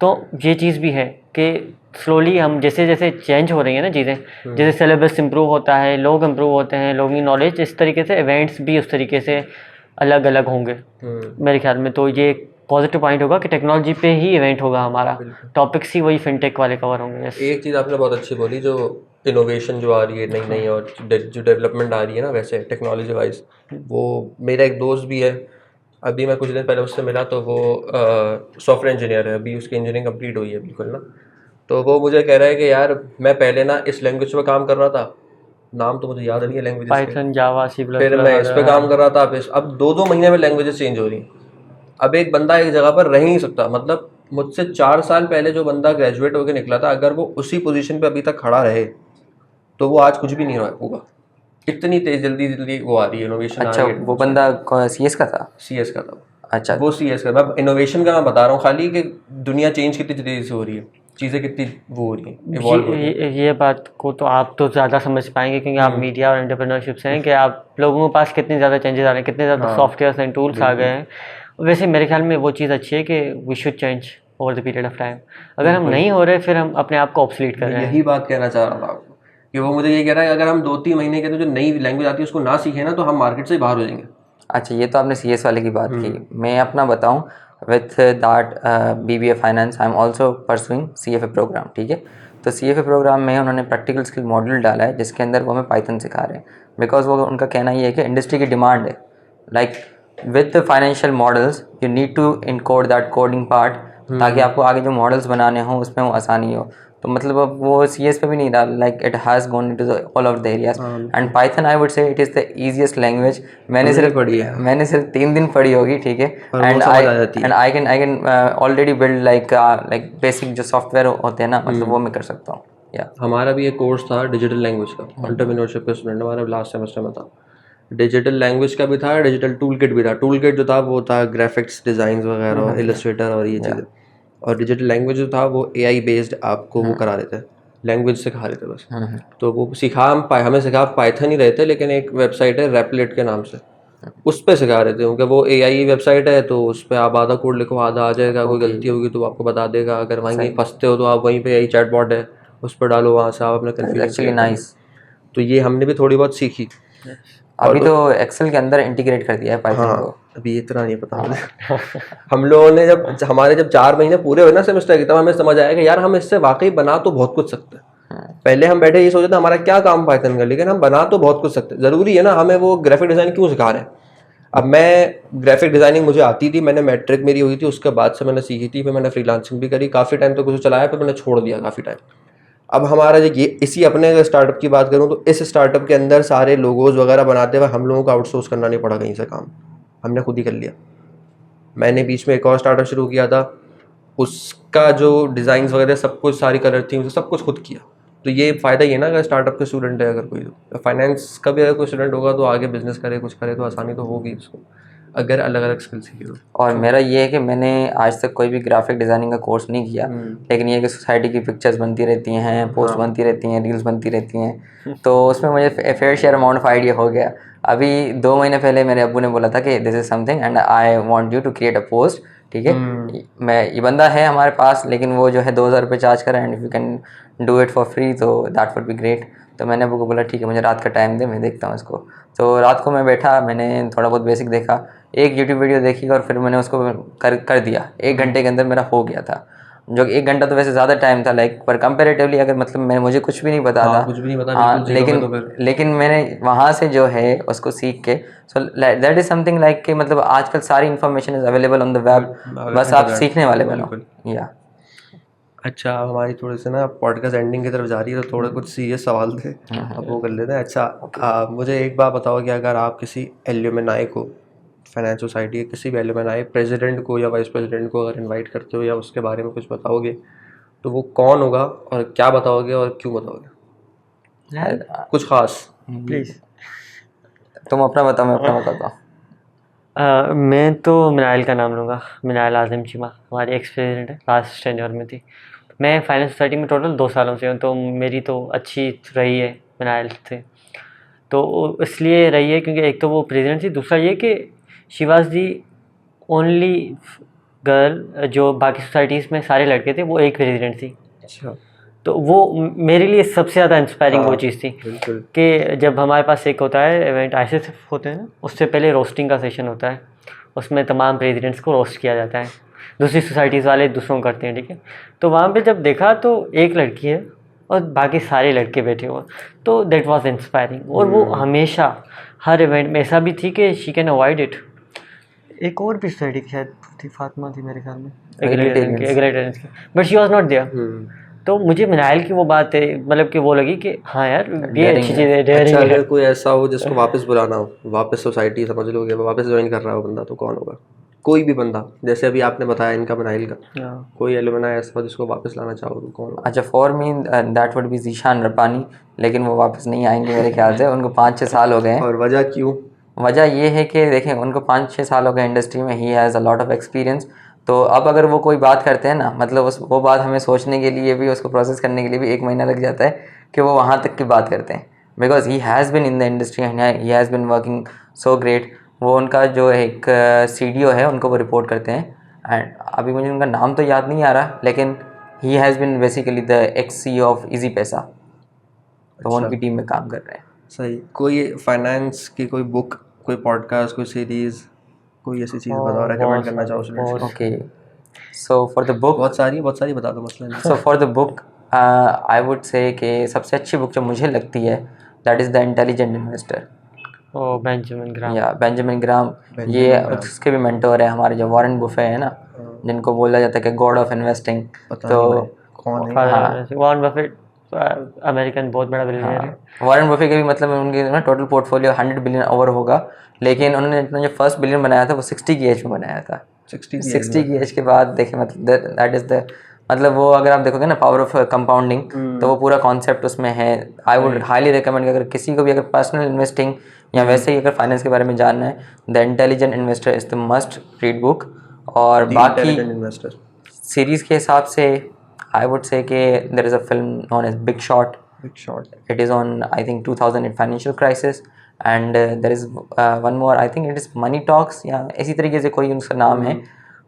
तो ये चीज़ भी है कि स्लोली हम जैसे जैसे चेंज हो रही है ना चीज़ें, जैसे सिलेबस इम्प्रूव होता है, लोग इम्प्रूव होते हैं, लोगों की नॉलेज, इस तरीके से इवेंट्स भी उस तरीके से अलग अलग होंगे मेरे ख्याल में। तो ये एक पॉजिटिव पॉइंट होगा कि टेक्नोलॉजी पे ही इवेंट होगा हमारा, टॉपिक्स ही वही फिनटेक वाले कवर होंगे। Yes. एक चीज़ आपने बहुत अच्छी बोली, जो इनोवेशन जो आ रही है नई नई और जो डेवलपमेंट आ रही है ना वैसे टेक्नोलॉजी वाइज, वो मेरा एक दोस्त भी है, अभी मैं कुछ दिन पहले उससे मिला, तो वो सॉफ्टवेयर इंजीनियर है, अभी उसकी इंजीनियरिंग कंप्लीट हुई है बिल्कुल ना। तो वो मुझे कह रहा है कि यार मैं पहले ना इस लैंग्वेज पे काम कर रहा था, नाम तो मुझे याद नहीं है लैंग्वेज पाइथन, जावा, सी प्लस फिर मैं इस पे काम कर रहा था, फिर अब 2-2 महीने में लैंग्वेजेस चेंज हो रही हैं। अब एक बंदा एक जगह पर रह ही नहीं सकता, मतलब मुझसे 4 साल पहले जो बंदा ग्रेजुएट होकर निकला था, अगर वो उसी पोजीशन पे अभी तक खड़ा रहे तो वो आज कुछ भी नहीं होगा। इतनी तेज जल्दी जल्दी वो आ रही है, इनोवेशन आ अच्छा, रही है। वो बंदा CS का था? CS का था। अच्छा, वो CS का, मैं इनोवेशन का मैं बता रहा हूँ खाली कि दुनिया चेंज कितनी तेजी से हो रही है, चीज़ें कितनी वो हो रही हैं, इवॉल्व हो रही हैं। ये बात को तो आप तो ज़्यादा समझ पाएंगे क्योंकि आप मीडिया और एंटरप्रेन्योरशिप से हैं, कि आप लोगों के पास कितने ज़्यादा चेंजेस आ रहे हैं, कितने ज़्यादा सॉफ्टवेयर एंड टूल्स आ गए हैं। वैसे मेरे ख्याल में वो चीज़ अच्छी है कि we should change over the period of time. अगर हम नहीं हो रहे फिर हम अपने आप को ऑब्सोलीट कर रहे हैं। यही बात कहना चाह रहा था आपको, कि वो मुझे ये कह रहा है अगर हम 2-3 महीने के अंदर जो नई लैंग्वेज आती है उसको ना सीखें ना, तो हम मार्केट से ही बाहर हो जाएंगे। अच्छा, ये तो आपने CS वाले की बात की। मैं अपना बताऊं, with that BBA finance I am also pursuing CFA programme, ठीक है। तो CFA प्रोग्राम में उन्होंने प्रैक्टिकल स्किल मॉड्यूल डाला है जिसके अंदर वो हमें पाइथन सिखा रहे हैं, बिकॉज वो उनका कहना ये है कि इंडस्ट्री की डिमांड है, like with financial models you need to encode that coding part, ताकि आपको आगे जो मॉडल्स बनाने हों उसमें वो आसानी हो। तो मतलब अब वो CS पे भी नहीं डाल, like it has gone into all of the areas. And Python I would से it is the easiest language. मैंने सिर्फ 3 दिन पढ़ी होगी, ठीक है। And I can already build like basic जो सॉफ्टवेयर होते हैं ना, मतलब वो मैं कर सकता हूँ। या हमारा भी एक कोर्स था डिजिटल लैंग्वेज का, एंटरप्रेन्योरशिप का स्टूडेंट हमारा लास्ट सेमेस्टर में था। डिजिटल लैंग्वेज का भी था, डिजिटल टूल किट भी था। टूल किट जो था वो था ग्राफिक्स डिज़ाइंस वगैरह, इलस्ट्रेटर और ये चीज़ें। और डिजिटल लैंग्वेज जो था वो AI बेस्ड आपको वो करा देते, लैंग्वेज सिखा रहे थे बस। तो वो हमें सिखा पाइथन ही रहे थे, लेकिन एक वेबसाइट है रेपलेट के नाम से, उस पर सिखा रहे थे, क्योंकि वो AI वेबसाइट है, तो उस पर आप आधा कोड लिखो आधा आ जाएगा, कोई गलती होगी तो आपको बता देगा। अगर वहीं फंसते हो तो आप वहीं पे AI चैटबॉट है, उस पर डालो, वहाँ से आप अपना एक्चुअली कन्फ्यूजन। नाइस। तो ये हमने भी थोड़ी बहुत सीखी। अभी तो एक्सेल के अंदर इंटीग्रेट कर दिया है पाइथन को। अभी इतना नहीं पता मुझे। हम लोगों ने जब 4 महीने पूरे हुए ना सेमेस्टर के, तब हमें समझ आया कि यार हम इससे वाकई बना तो बहुत कुछ सकते हैं। पहले हम बैठे ये सोचते थे हमारा क्या काम पाइथन का, लेकिन हम बना तो बहुत कुछ सकते हैं। ज़रूरी है ना, हमें वो ग्राफिक डिज़ाइन क्यों सिखा रहे हैं। अब मैं ग्राफिक डिज़ाइनिंग मुझे आती थी, मैंने मैट्रिक मेरी हुई थी, उसके बाद से मैंने सीखी थी, फिर मैंने फ्रीलांसिंग भी करी काफ़ी टाइम तक कुछ चलाया, फिर मैंने छोड़ दिया काफ़ी टाइम। अब हमारा जो ये इसी अपने स्टार्टअप की बात करूँ तो इस स्टार्टअप के अंदर सारे लोगोज वगैरह बनाते हुए हम लोगों को आउटसोर्स करना नहीं पड़ा कहीं से काम, हमने खुद ही कर लिया। मैंने बीच में एक और स्टार्टअप शुरू किया था, उसका जो डिज़ाइंस वगैरह सब कुछ, सारी कलर थी, सब कुछ खुद किया। तो ये फ़ायदा ये ना, अगर स्टार्टअप के स्टूडेंट है, अगर कोई फाइनेंस का भी अगर कोई स्टूडेंट होगा तो आगे बिजनेस करे, कुछ करे, तो आसानी तो होगी उसको, अगर अलग अलग स्किल सीखे तो। और मेरा ये है कि मैंने आज तक कोई भी ग्राफिक डिज़ाइनिंग का कोर्स नहीं किया, लेकिन ये है कि सोसाइटी की पिक्चर्स बनती रहती हैं, पोस्ट बनती रहती हैं, रील्स बनती रहती हैं, तो उसमें मुझे fair share amount of idea हो गया। अभी 2 महीने पहले मेरे अब्बू ने बोला था कि this is something and I want you to create a post, ठीक है। मैं ये बंदा है हमारे पास, लेकिन वो जो है 2000 रुपये चार्ज कर रहा है, and if you can do it for free तो दैट वुड बी ग्रेट। तो मैंने अब्बू को बोला ठीक है, मुझे रात का टाइम दे, मैं देखता हूँ इसको। तो रात को मैं बैठा, मैंने थोड़ा बहुत बेसिक देखा, एक यूट्यूब वीडियो देखी और फिर मैंने उसको कर दिया। 1 घंटे के अंदर मेरा हो गया था, जो 1 घंटा तो वैसे ज़्यादा टाइम था, लाइक पर कंपेरेटिवली अगर मतलब मुझे कुछ भी नहीं पता था, कुछ भी नहीं पता, हाँ, बिल्कुल जीरो में तो फिर। लेकिन मैंने वहाँ से जो है उसको सीख के, so that is something like कि मतलब आजकल सारी information is available on the web, बस आप सीखने वाले बनो। या अच्छा, अब हमारी थोड़ी सी ना पॉडकास्ट एंडिंग की तरफ जा रही है, तो थोड़े कुछ सीरियस सवाल थे, अब वो कर लेते हैं। अच्छा, मुझे एक बात बताओ कि अगर आप किसी एल्यूमिनाई को, फाइनेंस सोसाइटी के किसी भी एल्यूमिनाई प्रेसिडेंट को या वाइस प्रेसिडेंट को अगर इनवाइट करते हो या उसके बारे में कुछ बताओगे, तो वो कौन होगा और क्या बताओगे और क्यों बताओगे, कुछ खास? प्लीज़। तुम अपना बताओ, मैं अपना बताता हूँ। मैं तो मिनाइल का नाम लूँगा, मिनाइल आज़म चीमा, हमारी एक्स प्रेसिडेंट है, लास्ट टेन्योर में थी। मैं फाइनेंस सोसाइटी में टोटल 2 सालों से हूँ, तो मेरी तो अच्छी रही है मिनाइल से। तो इसलिए रही है क्योंकि एक तो वो प्रेसिडेंट थी, दूसरा ये कि she was the only girl जो बाकी सोसाइटीज़ में सारे लड़के थे, वो एक प्रेसिडेंट थी। अच्छा। तो वो मेरे लिए सबसे ज़्यादा इंस्पायरिंग वो हाँ, चीज़ थी बिल्कुल। कि जब हमारे पास एक होता है इवेंट ICSF होते हैं ना, उससे पहले रोस्टिंग का सेशन होता है, उसमें तमाम प्रेसिडेंट्स को रोस्ट किया जाता है, दूसरी सोसाइटीज़ वाले दूसरों को करते हैं, ठीक है। तो वहाँ पे जब देखा तो एक लड़की है और बाकी सारे लड़के बैठे हुए, तो दैट वाज इंस्पायरिंग। और वो हमेशा हर इवेंट में ऐसा भी थी कि शी कैन अवॉइड इट। एक और भी सोसाइटी की शायद थी, फातिमा थी मेरे ख्याल में, एग्रेटेरियंस की, but she was not there. तो मुझे मिनाइल की वो बात है, मतलब कि वो लगी कि हाँ यार ये Daring अच्छी है। चीज़ है, अच्छा, daring है। अगर कोई ऐसा हो जिसको वापस बुलाना हो, वापस सोसाइटी समझ लो कि वापस ज्वाइन कर रहा हो बंदा, तो कौन होगा? कोई भी बंदा, जैसे अभी आपने बताया इनका मनाइल का, हाँ। कोई एलुमना ऐसा हो जिसको वापस लाना चाहो तो कौन होगा? अच्छा, for me that would be Zeeshan Rabbani, लेकिन वो वापस नहीं आएंगे मेरे ख्याल से। उनको 5-6 साल हो गए हैं। और वजह क्यों? वजह ये है कि देखें, उनको 5-6 साल हो गए इंडस्ट्री में, he has a lot of experience. तो अब अगर वो कोई बात करते हैं ना, मतलब वो बात हमें सोचने के लिए भी, उसको प्रोसेस करने के लिए भी 1 महीना लग जाता है कि वो वहाँ तक की बात करते हैं, because he has been in the industry and he has been working so great. वो उनका जो एक CDO है, उनको वो रिपोर्ट करते हैं, एंड अभी मुझे उनका नाम तो याद नहीं आ रहा, लेकिन he has been basically the ex-CEO of easy पैसा। तो वो अच्छा। उनकी टीम में काम कर रहे हैं। सही। कोई फाइनेंस की कोई बुक, कोई पॉडकास्ट, कोई सीरीज, कोई ऐसी चीज़ बताओ, रेकमेंड करना चाहो स्टूडेंट्स को? Okay, so for the book, बहुत सारी बता दो, मसला नहीं। So for the book I would say कि सबसे अच्छी बुक जो मुझे लगती है, that is the intelligent investor, oh Benjamin Graham. या बेंजामिन ग्राम। बेंजामिन ये ग्राम। उसके भी मेंटोर है हमारे, जो वॉरेन बुफे है ना, जिनको बोला जाता है कि गॉड ऑफ इन्वेस्टिंग। पता तो नहीं भाई, कौन है? हाँ, वॉरेन बफेट अमेरिकन बहुत बड़ा बिलियनर है। वॉरेन बफे के भी मतलब उनके ना टोटल पोर्टफोलियो 100 बिलियन ओवर होगा, लेकिन उन्होंने अपना जो फर्स्ट बिलियन बनाया था वो 60 की एज में बनाया था। 60 की एज के बाद देखें, मतलब दैट इज़ द, मतलब वो अगर आप देखोगे ना पावर ऑफ कंपाउंडिंग, तो वो पूरा कॉन्सेप्ट उसमें है। आई वुड हाईली रिकमेंड कि अगर किसी को भी अगर पर्सनल इन्वेस्टिंग या वैसे ही अगर फाइनेंस के बारे में जानना है, the intelligent investor is the must read book. और बाकी इन्वेस्टर। सीरीज़ के हिसाब से आई वुड से कि there is a film known as Big Shot. Big Shot. It is on, I think, 2008 financial crisis, and there is one more, I think it is Money Talks, या इसी तरीके से कोई उसका नाम है,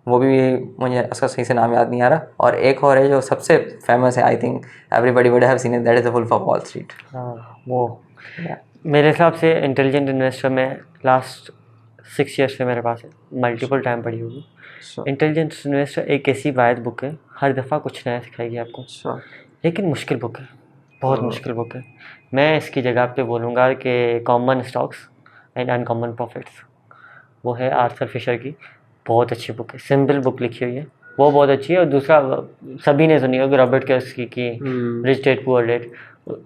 वो भी मुझे उसका सही से नाम याद नहीं आ रहा। और एक और है जो सबसे फेमस है, I think everybody would have seen it, that is the Wolf of Wall Street. हाँ वो मेरे हिसाब से इंटेलिजेंट इन्वेस्टर में लास्ट 6 ईयर्स से मेरे पास है, मल्टीपल टाइम पढ़ी होगी। इंटेलिजेंट इन्वेस्टर एक ऐसी वायद बुक है, हर दफ़ा कुछ नया सिखाएगी आपको, लेकिन मुश्किल बुक है, बहुत मुश्किल बुक है। मैं इसकी जगह पे बोलूँगा कि common stocks and uncommon profits, वो है आर्थर फिशर की, बहुत अच्छी बुक है, सिंपल बुक लिखी हुई है, वो बहुत अच्छी है। और दूसरा सभी ने सुनी होगी रॉबर्ट कियोसाकी की रिच डैड पुअर डैड,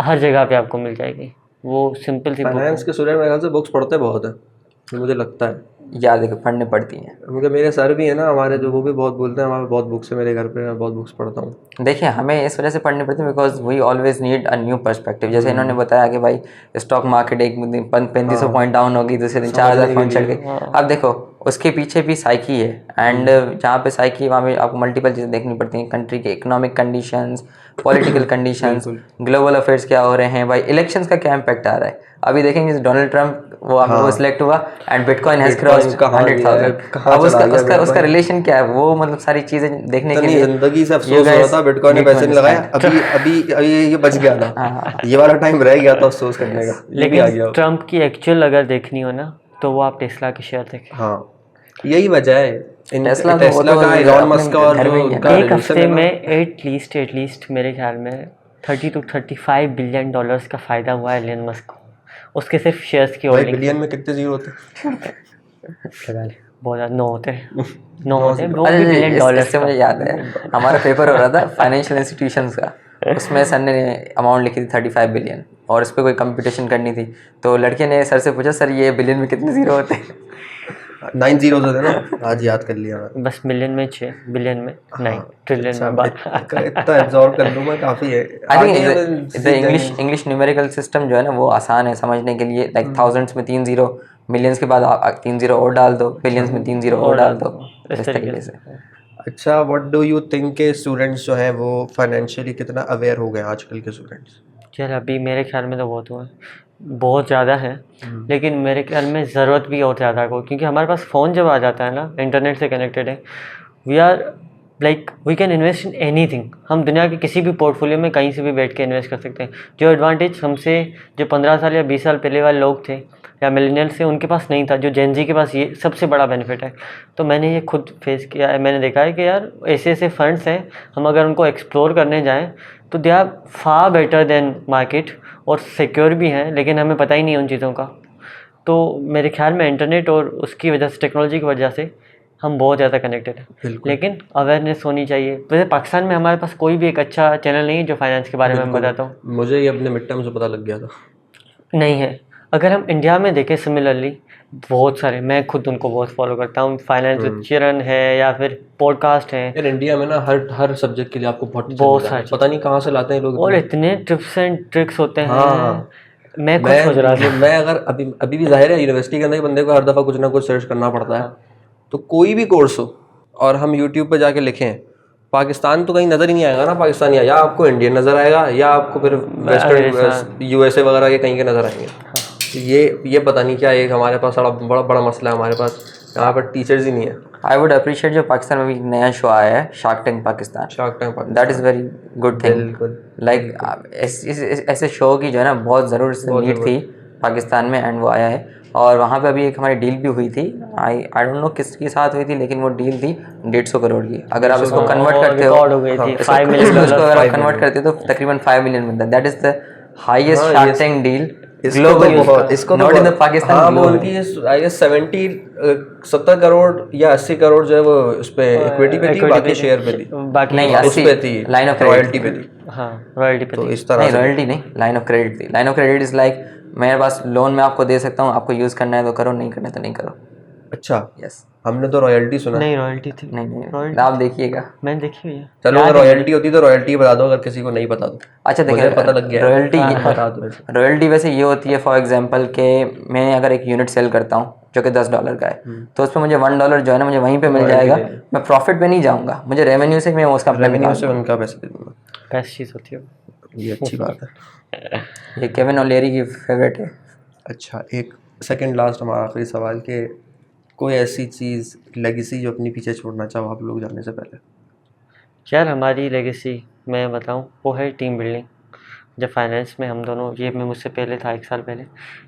हर जगह पे आपको मिल जाएगी, वो सिंपल सी बुक है। फाइनेंस के स्टूडेंट मेरे ख्याल से बुक्स पढ़ते बहुत है, तो मुझे लगता है। या देखो, पढ़ने पड़ती हैं। क्योंकि मेरे सर भी है ना हमारे, जो वो भी बहुत बोलते हैं हमारे बहुत बुक्स है मेरे घर पे, मैं बहुत बुक्स पढ़ता हूँ। देखिए, हमें इस वजह से पढ़नी पड़ती है because we always need a new perspective. जैसे इन्होंने बताया कि भाई स्टॉक मार्केट एक दिन 3500 पॉइंट डाउन होगी, दूसरे दिन 4000 पॉइंट चढ़ गई। अब देखो उसके पीछे भी साइकी है, एंड जहाँ पे साइकी, वहाँ पे आपको मल्टीपल चीज़ें देखनी पड़ती हैं, कंट्री के economic conditions, political conditions, global affairs क्या हो रहे हैं, भाई इलेक्शंस का क्या इम्पैक्ट आ रहा है। अभी देखेंगे डोनाल्ड ट्रंप वो सिलेक्ट हुआ एंड बिटकॉइन हैज क्रॉस्ड 100,000। अब उसका रिलेशन क्या है, वो मतलब सारी चीज़ें देखने के लिए जिंदगी से अफसोस हो रहा था, बिटकॉइन ने पैसे नहीं लगाया, अभी ये बच गया था, ये वाला टाइम रह गया था अफसोस करने का, लेकिन ट्रंप की एक्चुअल अगर देखनी हो ना, तो वो आप टेस्ला के शेयर देखें। हाँ, यही वजह है टेस्ला का, एलॉन मस्क का, और एक हफ्ते में एटलीस्ट मेरे ख्याल में 30 to 35 बिलियन डॉलर्स का फ़ायदा हुआ है एलन मस्क को, उसके सिर्फ शेयर्स की होल्डिंग। बिलियन में कितने जीरो होते हैं? बहुत ज़्यादा, 9 होते हैं, 9 होते हैं, 9 बिलियन डॉलर्स। इससे मुझे याद है, हमारा पेपर हो रहा था फाइनेंशियल इंस्टीट्यूशंस का, उसमें सर ने अमाउंट लिखी थी 35 बिलियन, और उस पर कोई कंपटीशन करनी थी, तो लड़के ने सर से पूछा, सर ये बिलियन में कितने जीरो होते हैं? 9 जीरोस होते हैं ना, आज याद कर लिया मैंने। बस मिलियन में 6, बिलियन में 9, ट्रिलियन में 12। इतना एब्जॉर्ब कर लूँ मैं, काफ़ी है। I think the English numerical system जो है ना, वो आसान है समझने के लिए। लाइक थाउजेंड्स में 3 जीरो, मिलियंस के बाद 3 जीरो और डाल दो, बिलियंस में 3 जीरो और डाल दो, इस तरीके से। अच्छा, व्हाट डू यू थिंक के स्टूडेंट्स जो हैं वो फाइनेंशियली कितना अवेयर हो गए आजकल के स्टूडेंट्स? यार अभी मेरे ख्याल में तो बहुत हुआ है, बहुत ज़्यादा है, लेकिन मेरे ख्याल में ज़रूरत भी और ज़्यादा को, क्योंकि हमारे पास फ़ोन जब आ जाता है ना, इंटरनेट से कनेक्टेड है, we are like we can invest in anything. हम दुनिया के किसी भी पोर्टफोलियो में कहीं से भी बैठ के इन्वेस्ट कर सकते हैं। जो एडवांटेज हमसे जो 15 साल या 20 साल पहले वाले लोग थे या मिलेनियल्स थे उनके पास नहीं था, जो जेन जी के पास ये सबसे बड़ा बेनिफिट है। तो मैंने ये खुद फेस किया है, मैंने देखा है कि यार ऐसे ऐसे फंड्स हैं, हम अगर उनको एक्सप्लोर करने जाएँ तो they are far better than market, और सिक्योर भी हैं, लेकिन हमें पता ही नहीं है उन चीज़ों का। तो मेरे ख्याल में इंटरनेट और उसकी वजह से, टेक्नोलॉजी की वजह से हम बहुत ज़्यादा कनेक्टेड हैं, बिल्कुल। लेकिन अवेयरनेस होनी चाहिए। वैसे पाकिस्तान में हमारे पास कोई भी एक अच्छा चैनल नहीं है जो फाइनेंस के बारे में मैं बताता हूँ, मुझे ये अपने मिड टर्म से पता लग गया था। नहीं है। अगर हम इंडिया में देखें सिमिलरली बहुत सारे, मैं खुद उनको बहुत फॉलो करता हूँ, फाइनेंस विद चिरन है या फिर पॉडकास्ट है, यार इंडिया में ना हर सब्जेक्ट के लिए आपको बहुत बहुत टीचर सारी पता नहीं कहाँ से लाते हैं लोग और इतने। इतने टिप्स एंड ट्रिक्स होते हैं। हाँ। मैं खुद सोच रहा था, मैं अगर अभी भी जाहिर है यूनिवर्सिटी के अंदर बंदे को हर दफ़ा कुछ ना कुछ सर्च करना पड़ता है, तो कोई भी कोर्स हो और हम यूट्यूब पे जाके लिखें पाकिस्तान तो कहीं नज़र ही नहीं आएगा ना पाकिस्तानी, या आपको इंडियन नज़र आएगा या आपको फिर वेस्टर्न यूएसए वगैरह के कहीं के नज़र आएंगे। तो ये पता नहीं क्या, एक हमारे पास बड़ा बड़ा मसला है, हमारे पास यहाँ पर टीचर्स ही नहीं है। आई वुड अप्रिशिएट जो पाकिस्तान में भी नया शो आया है, shark tank Pakistan. Shark tank that is very good thing. बिल्कुल। लाइक ऐसे शो की जो है ना बहुत ज़रूर से नीड थी पाकिस्तान में, एंड वो आया है। और वहाँ पे अभी एक हमारी डील भी हुई थी, आई डोंट नो किसके साथ हुई थी, लेकिन वो डील थी 150 करोड़ की। अगर आप इसको कन्वर्ट करते हो, रिकॉर्ड हो गई थी 5 मिलियन इसको अगर आप कन्वर्ट करते हो तो तकरीबन 5 मिलियन बनता है। That is the highest shark tank deal globally, not in the Pakistan. हाँ, वो उनकी आई गेस 70 करोड़ या 80 करोड़ जो है वो उस पे इक्विटी पे थी, बाकी शेयर पे थी, बाकी नहीं, उस पे थी, लाइन ऑफ रॉयल्टी पे थी। हाँ रॉयल्टी पे तो थी। इस तरह नहीं, से रॉयल्टी नहीं, लाइन ऑफ क्रेडिट थी। Line of credit is like मेरे पास लोन में आपको दे सकता हूँ, आपको यूज़ करना है तो करो, नहीं करना है तो नहीं करो। अच्छा, यस। हमने तो रॉयल्टी सुना। नहीं रॉयल्टी थी, नहीं, आप देखिएगा। मैंने देखी हुई है। चलो अगर रॉयल्टी होती तो रॉयल्टी बता दो, अगर किसी को नहीं पता तो। अच्छा मुझे देखिए, पता लग गया, बता दो। रॉयल्टी वैसे ये होती है, फॉर एग्जांपल कि मैं अगर एक यूनिट सेल करता हूँ जो कि $10 का है, तो उस पर मुझे $1 जो है ना मुझे वहीं पे मिल जाएगा। मैं प्रॉफिट पे नहीं जाऊँगा, मुझे रेवेन्यू से मैं उसका रेवेन्यू से उनका पैसे दे दूंगा। बेस्ट चीज़ होती है। ये अच्छी बात है। ये केविन ओलेरी की फेवरेट है। अच्छा, एक सेकंड लास्ट हमारा आखिरी सवाल के कोई ऐसी चीज़ लेगेसी जो अपनी पीछे छोड़ना चाहो आप लोग जाने से पहले। यार हमारी लेगेसी मैं बताऊँ वो है टीम बिल्डिंग। जब फाइनेंस में हम दोनों, ये मैं मुझसे पहले था 1 साल पहले,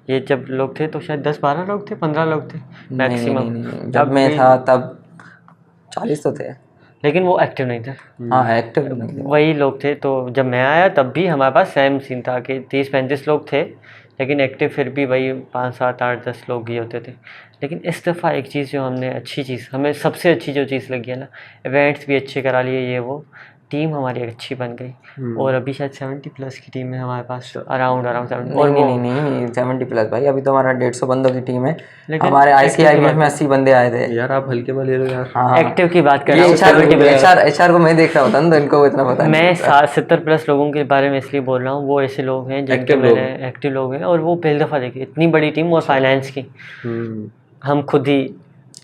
ये जब लोग थे तो शायद 10-12 लोग थे, 15 लोग थे मैक्सिमम। नहीं, जब मैं था तब 40 तो थे, लेकिन वो एक्टिव नहीं थे। हाँ एक्टिव नहीं थे। वही लोग थे। तो जब मैं आया तब भी हमारे पास सेम सीन था कि 30-35 लोग थे, लेकिन एक्टिव फिर भी वही 5-7-8-10 लोग ही होते थे। लेकिन इस दफ़ा एक चीज़ जो हमने अच्छी चीज़, हमें सबसे अच्छी जो चीज़ लगी है ना, इवेंट्स भी अच्छे करा लिए, ये वो टीम हमारी अच्छी बन गई। और अभी शायद 70+ की टीम है हमारे पास, अराउंड 70। और नहीं 70+ भाई, अभी तो हमारा 150 बंदों की टीम है। लेकिन हमारे ICIBF में 80 बंदे आए थे। यार आप हल्के में ले रहे हो यार। हाँ, एक्टिव की बात कर ये रहा हूँ। HR को मैं देख रहा होता ना तो इनको इतना पता नहीं। मैं 70+ लोगों के बारे में इसलिए बोल रहा हूँ, वो ऐसे लोग हैं जिनके मैंने एक्टिव लोग हैं, और वो पहली दफ़ा देखे इतनी बड़ी टीम और फाइनेंस की। हम खुद ही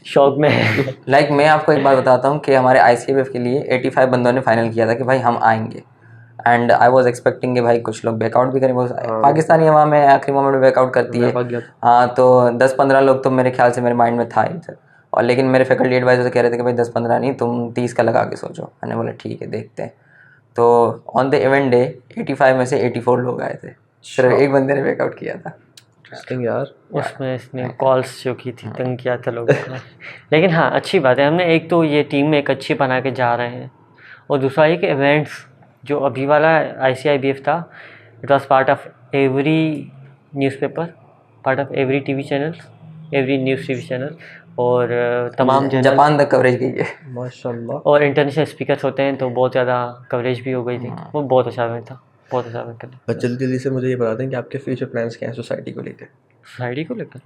शौक में है। लाइक मैं आपको एक बात बताता हूँ कि हमारे ICIBF के लिए 85 बंदों ने फाइनल किया था कि भाई हम आएंगे, एंड आई वाज एक्सपेक्टिंग कि भाई कुछ लोग बैकआउट भी करेंगे। पाकिस्तानी अवाम में आखिरी मोमेंट में बैकआउट करती है। हाँ, तो 10-15 लोग तो मेरे ख्याल से मेरे माइंड में था ही सर। और लेकिन मेरे फैकल्टी एडवाइजर कह रहे थे कि भाई 10-15 नहीं, तुम 30 का लगा के सोचो। मैंने बोला ठीक है देखते हैं। तो ऑन द इवेंट डे 85 में से 84 लोग आए थे, सिर्फ एक बंदे ने बैकआउट किया था। इंटरेस्टिंग यार। उसमें इसने कॉल्स जो की थी, तंग किया था लोगों को। लेकिन हाँ अच्छी बात है, हमने एक तो ये टीम में एक अच्छी बना के जा रहे हैं, और दूसरा ये कि इवेंट्स जो अभी वाला ICIBF था, it was part of every newspaper, part of every TV channel, every news TV channel, और तमाम जापान तक कवरेज की है माशाल्लाह। और इंटरनेशनल स्पीकर्स होते हैं तो बहुत ज़्यादा कवरेज भी हो गई थी। वो बहुत अच्छा इवेंट था, बहुत अच्छा इवेंट था। बस जल्दी जल्दी से मुझे ये बता दें कि आपके फ्यूचर प्लान्स क्या हैं सोसाइटी को लेकर। सोसाइटी को लेकर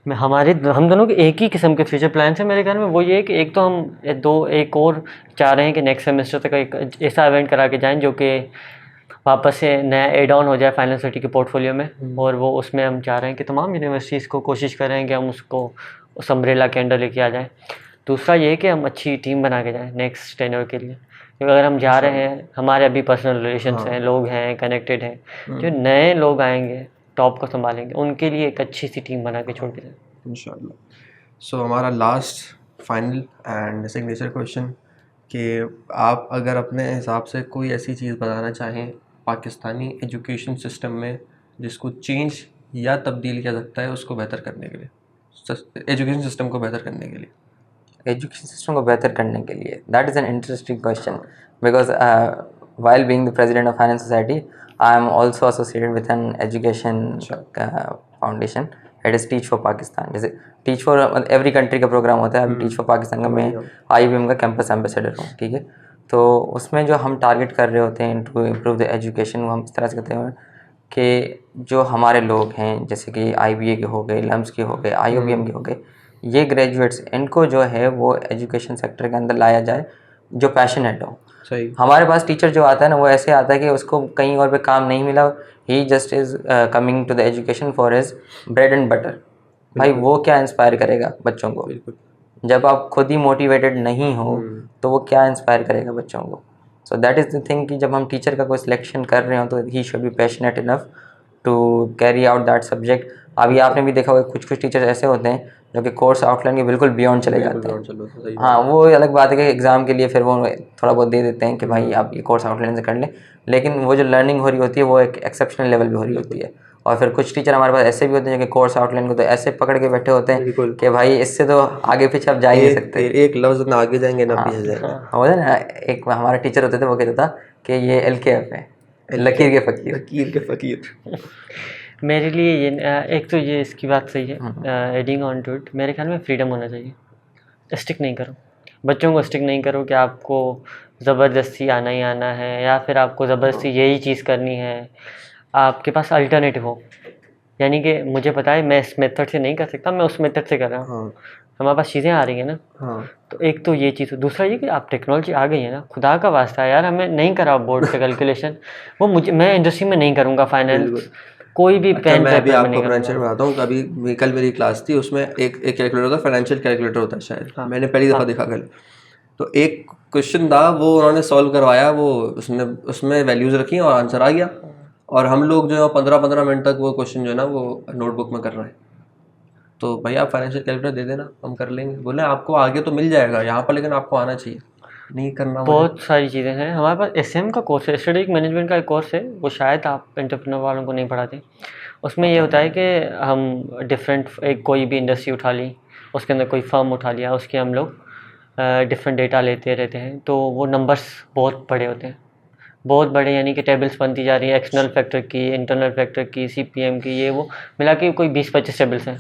मैं हम दोनों के एक ही किस्म के फ्यूचर प्लान्स हैं मेरे ख्याल में। वो ये है कि एक तो हम एक और चाह रहे हैं कि नेक्स्ट सेमेस्टर तक एक ऐसा इवेंट करा के जाएं जो कि वापस से नया एड ऑन हो जाए फाइनल सिटी के पोर्टफोलियो में, और वो उसमें हम चाह रहे हैं कि तमाम यूनिवर्सिटीज़ को कोशिश करें कि हम उसको उस अम्ब्रेला के अंडर लेके आ जाएँ। दूसरा ये है कि हम अच्छी टीम बना के जाएँ नेक्स्ट टेन्योर के लिए, क्योंकि अगर हम जा रहे हैं, हमारे अभी पर्सनल रिलेशंस हैं, लोग हैं, कनेक्टेड हैं, जो नए लोग आएंगे टॉप को संभालेंगे, उनके लिए एक अच्छी सी टीम बना के छोड़ के जाए इंशाल्लाह। सो हमारा last final and signature question कि आप अगर अपने हिसाब से कोई ऐसी चीज़ बताना चाहें पाकिस्तानी एजुकेशन सिस्टम में जिसको चेंज या तब्दील किया सकता है उसको बेहतर करने के लिए, एजुकेशन सिस्टम को बेहतर करने के लिए। एजुकेशन सिस्टम को बेहतर करने के लिए, that is an interesting question because while being the president of Finance Society, I am also associated with an education foundation. It is Teach for Pakistan. जैसे टीच फॉर एवरी कंट्री का प्रोग्राम होता है, अभी टीच फॉर पाकिस्तान का मैं IUBM का कैंपस एम्बेसडर हूँ, ठीक है। तो उसमें जो हम टारगेट कर रहे होते हैं टू इम्प्रूव द एजुकेशन, वो हम इस तरह से करते हैं कि जो हमारे लोग हैं जैसे कि IBA के हो गए, लम्स के हो गए, IUBM के हो गए, ये ग्रेजुएट्स, इनको जो है वो एजुकेशन सेक्टर के अंदर लाया जाए जो पैशनेट हो। सही। हमारे पास टीचर जो आता है ना, वो ऐसे आता है कि उसको कहीं और पे काम नहीं मिला, he just is coming to the education for his bread and butter. भाई वो क्या इंस्पायर करेगा बच्चों को? बिल्कुल। जब आप खुद ही मोटिवेटेड नहीं हो तो वो क्या इंस्पायर करेगा बच्चों को? So that is the thing कि जब हम टीचर का कोई सिलेक्शन कर रहे हो तो he should be passionate enough to carry out that subject. अभी आपने भी देखा होगा कुछ टीचर्स ऐसे होते हैं जो कि कोर्स आउटलाइन के बिल्कुल बियॉन्ड चले जाते हैं। हाँ, वो अलग बात है कि एग्ज़ाम के लिए फिर वो थोड़ा बहुत दे देते हैं कि भाई आप ये कोर्स आउटलाइन से कर लें, लेकिन वो जो लर्निंग हो रही होती है वो एक एक्सेप्शनल लेवल पे हो रही होती है। और फिर कुछ टीचर हमारे पास ऐसे भी होते हैं जो कि कोर्स आउटलाइन को तो ऐसे पकड़ के बैठे होते हैं कि भाई इससे तो आगे पीछे आप जा ही नहीं सकते, एक लफ्ज़ ना आगे जाएंगे ना पीछे जाएंगे। होता है ना, एक हमारा टीचर होते थे वो कहता था कि ये LKF है, लकीर के फ़कीर। लकीर के फ़कीर। मेरे लिए ये एक तो ये इसकी बात सही है, एडिंग ऑन टू इट, मेरे ख्याल में फ्रीडम होना चाहिए। स्टिक नहीं करो, बच्चों को स्टिक नहीं करो कि आपको ज़बरदस्ती आना ही आना है या फिर आपको ज़बरदस्ती यही चीज़ करनी है। आपके पास अल्टरनेटिव हो, यानी कि मुझे पता है मैं इस मेथड से नहीं कर सकता, मैं उस मेथड से कर रहा हूँ। हमारे पास चीज़ें आ रही हैं ना, तो एक तो ये चीज़। दूसरा ये कि आप टेक्नोलॉजी आ गई है ना, खुदा का वास्ता है यार, हमें नहीं करा बोर्ड से कैलकुलेशन, वो मुझे, मैं इंडस्ट्री में नहीं करूँगा फाइनेंस, कोई भी पेन मैं अभी पेपर में आपको नहीं फाइनेंशियल करूँगा। बताता हूँ। अभी कल मेरी क्लास थी, उसमें एक कैलकुलेटर होता है, फाइनेंशियल कैलकुलेटर होता है शायद, मैंने पहली दफ़ा देखा कल। तो एक क्वेश्चन था वो उन्होंने सॉल्व करवाया, वो उसमें वैल्यूज़ रखी और आंसर आ गया, और हम लोग जो है 15-15 मिनट तक वो क्वेश्चन जो है ना वो नोटबुक में कर रहे हैं। तो भैया आप फाइनेंशियल कैलकुलेटर दे देना, हम कर लेंगे। बोले आपको आगे तो मिल जाएगा यहाँ पर, लेकिन आपको आना चाहिए, नहीं करना। बहुत सारी चीज़ें हैं हमारे पास। SM का कोर्स है, स्ट्रेटेजिक मैनेजमेंट का एक कोर्स है, वो शायद आप एंटरप्रेन्योर वालों को नहीं पढ़ाते। उसमें ये होता है कि हम डिफरेंट, एक कोई भी इंडस्ट्री उठा ली, उसके अंदर कोई फर्म उठा लिया, उसके हम लोग डिफरेंट डेटा लेते रहते हैं, तो वो नंबर्स बहुत बड़े होते हैं, बहुत बड़े, यानी कि टेबल्स बनती जा रही है, एक्सटर्नल फैक्टर की, इंटरनल फैक्टर की, CPM की, ये वो मिला के कोई 20-25 टेबल्स हैं,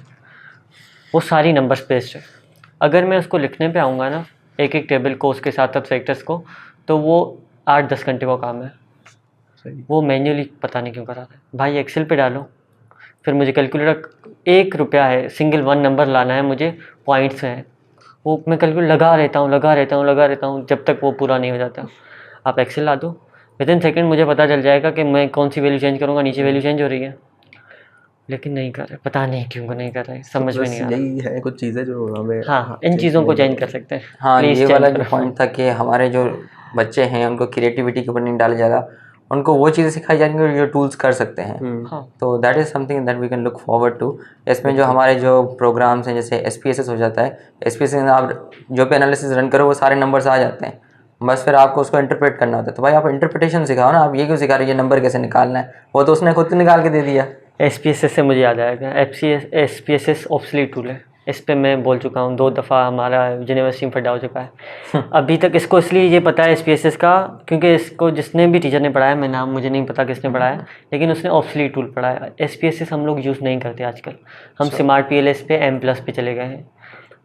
वो सारी नंबर्स बेस्ड है। अगर मैं उसको लिखने पे आऊँगा ना, एक एक टेबल को, उसके साथ साथ फैक्टर्स को, तो वो 8-10 घंटे का काम है। वो मैन्युअली पता नहीं क्यों कराता है भाई, एक्सेल पे डालो, फिर मुझे कैलकुलेटर ₹1 है, सिंगल 1 नंबर लाना है मुझे, पॉइंट्स हैं, वो मैं कैलकुलेटर लगा रहता हूँ जब तक वो पूरा नहीं हो जाता। आप एक्सेल ला दो, विदिन सेकंड मुझे पता चल जाएगा कि मैं कौन सी वैल्यू चेंज करूँगा, नीचे वैल्यू चेंज हो रही है, लेकिन नहीं कर रहे, पता नहीं क्यों नहीं कर रहे, समझ में नहीं आ रहा। यही है कुछ चीज़ें जो हमें, हाँ, इन चीज़ों को चेंज कर सकते हैं। हाँ, Please ये change वाला जो करो। पॉइंट था कि हमारे जो बच्चे हैं उनको क्रिएटिविटी के ऊपर नहीं डाला जा रहा, उनको वो चीज़ें सिखाई जा रही हैं जो टूल्स कर सकते हैं। हाँ, तो that is something that we can look forward to. इसमें जो हमारे जो प्रोग्राम्स हैं, जैसे SPSS हो जाता है, SPSS में आप जो भी एनालिसिस रन करो वो सारे नंबर्स आ जाते हैं, बस फिर आपको उसको इंटरप्रेट करना होता है। तो भाई आप इंटरप्रिटेशन सिखाओ ना, आप ये क्यों सिखा रहे हैं ये नंबर कैसे निकालना है, वो तो उसने खुद निकाल के दे दिया। SPSS से मुझे याद आएगा, SPSS ऑब्सोलीट टूल है, इस पे मैं बोल चुका हूँ 2 दफ़ा, हमारा यूनिवर्सिटी में फटा हो चुका है। अभी तक इसको इसलिए ये पता है SPSS का, क्योंकि इसको जिसने भी टीचर ने पढ़ाया, मैं नाम मुझे नहीं पता किसने पढ़ाया, लेकिन उसने ऑब्सोलीट टूल पढ़ाया। SPSS हम लोग यूज़ नहीं करते आजकल, हम स्मार्ट PLS पे M+ पे चले गए हैं,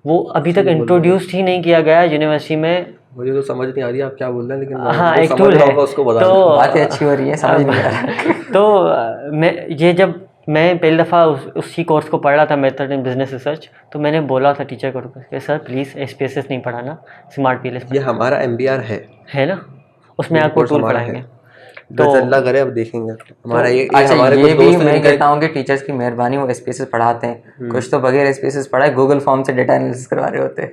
वो अभी तक इंट्रोड्यूस्ड ही नहीं किया गया यूनिवर्सिटी में। मुझे तो समझ नहीं आ रही आप क्या बोल रहे हैं, लेकिन हाँ, जो एक समझ टूल रहा है, होगा उसको बता तो दो। बातें अच्छी हो रही है, समझ नहीं आ रहा। तो मैं ये जब मैं पहली दफ़ा उसी कोर्स को पढ़ रहा था, मेथड इन बिजनेस रिसर्च, तो मैंने बोला था टीचर को कि सर प्लीज़ SPSS नहीं पढ़ाना, स्मार्ट PLS ये हमारा MBR है ना, उसमें आपको टूल पढ़ाएंगे। तो अल्लाह करे, अब देखेंगे हमारा ये अच्छा, हमारे ये कुछ भी दोस्त मैं हैं कहता हूँ कि टीचर्स की मेहरबानी, वो SPSS पढ़ाते हैं, कुछ तो बगैर SPSS पढ़ाए गूगल फॉर्म से डेटा एनालिसिस करवा रहे होते हैं।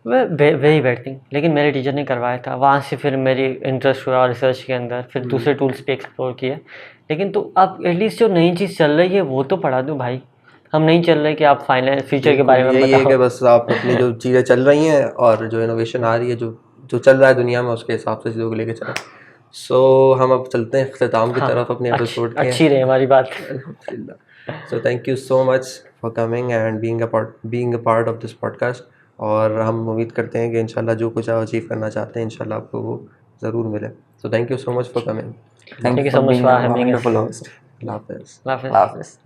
वेरी बैड थिंग, लेकिन मेरे टीचर ने करवाया था, वहाँ से फिर मेरी इंटरेस्ट हुआ रिसर्च के अंदर, फिर दूसरे टूल्स पे एक्सप्लोर किए। लेकिन तो अब एटलीस्ट जो नई चीज़ चल रही है वो तो पढ़ा दो भाई, हम नहीं चल रहे कि आप फाइनेंस फ्यूचर के बारे में यही है कि बताओ। बस आप अपनी जो चीज़ें चल रही हैं और जो इनोवेशन आ रही है, जो जो चल रहा है दुनिया में, उसके हिसाब से चीज़ों को लेके चलें। सो हम अब चलते हैं इख्तिताम की तरफ अपने एपिसोड के। अच्छी रही हमारी बात। अल्हम्दुलिल्लाह। So thank you so much for coming and being a part of this podcast. और हम उम्मीद करते हैं कि इंशाल्लाह जो कुछ आप अचीव करना चाहते हैं इंशाल्लाह आपको वो ज़रूर मिले। So thank you so much for coming. Thank Thank you you so for much being for a having us. wonderful host. अल्लाह हाफ़िज़। अल्लाह हाफ़िज़। Allah Hafiz.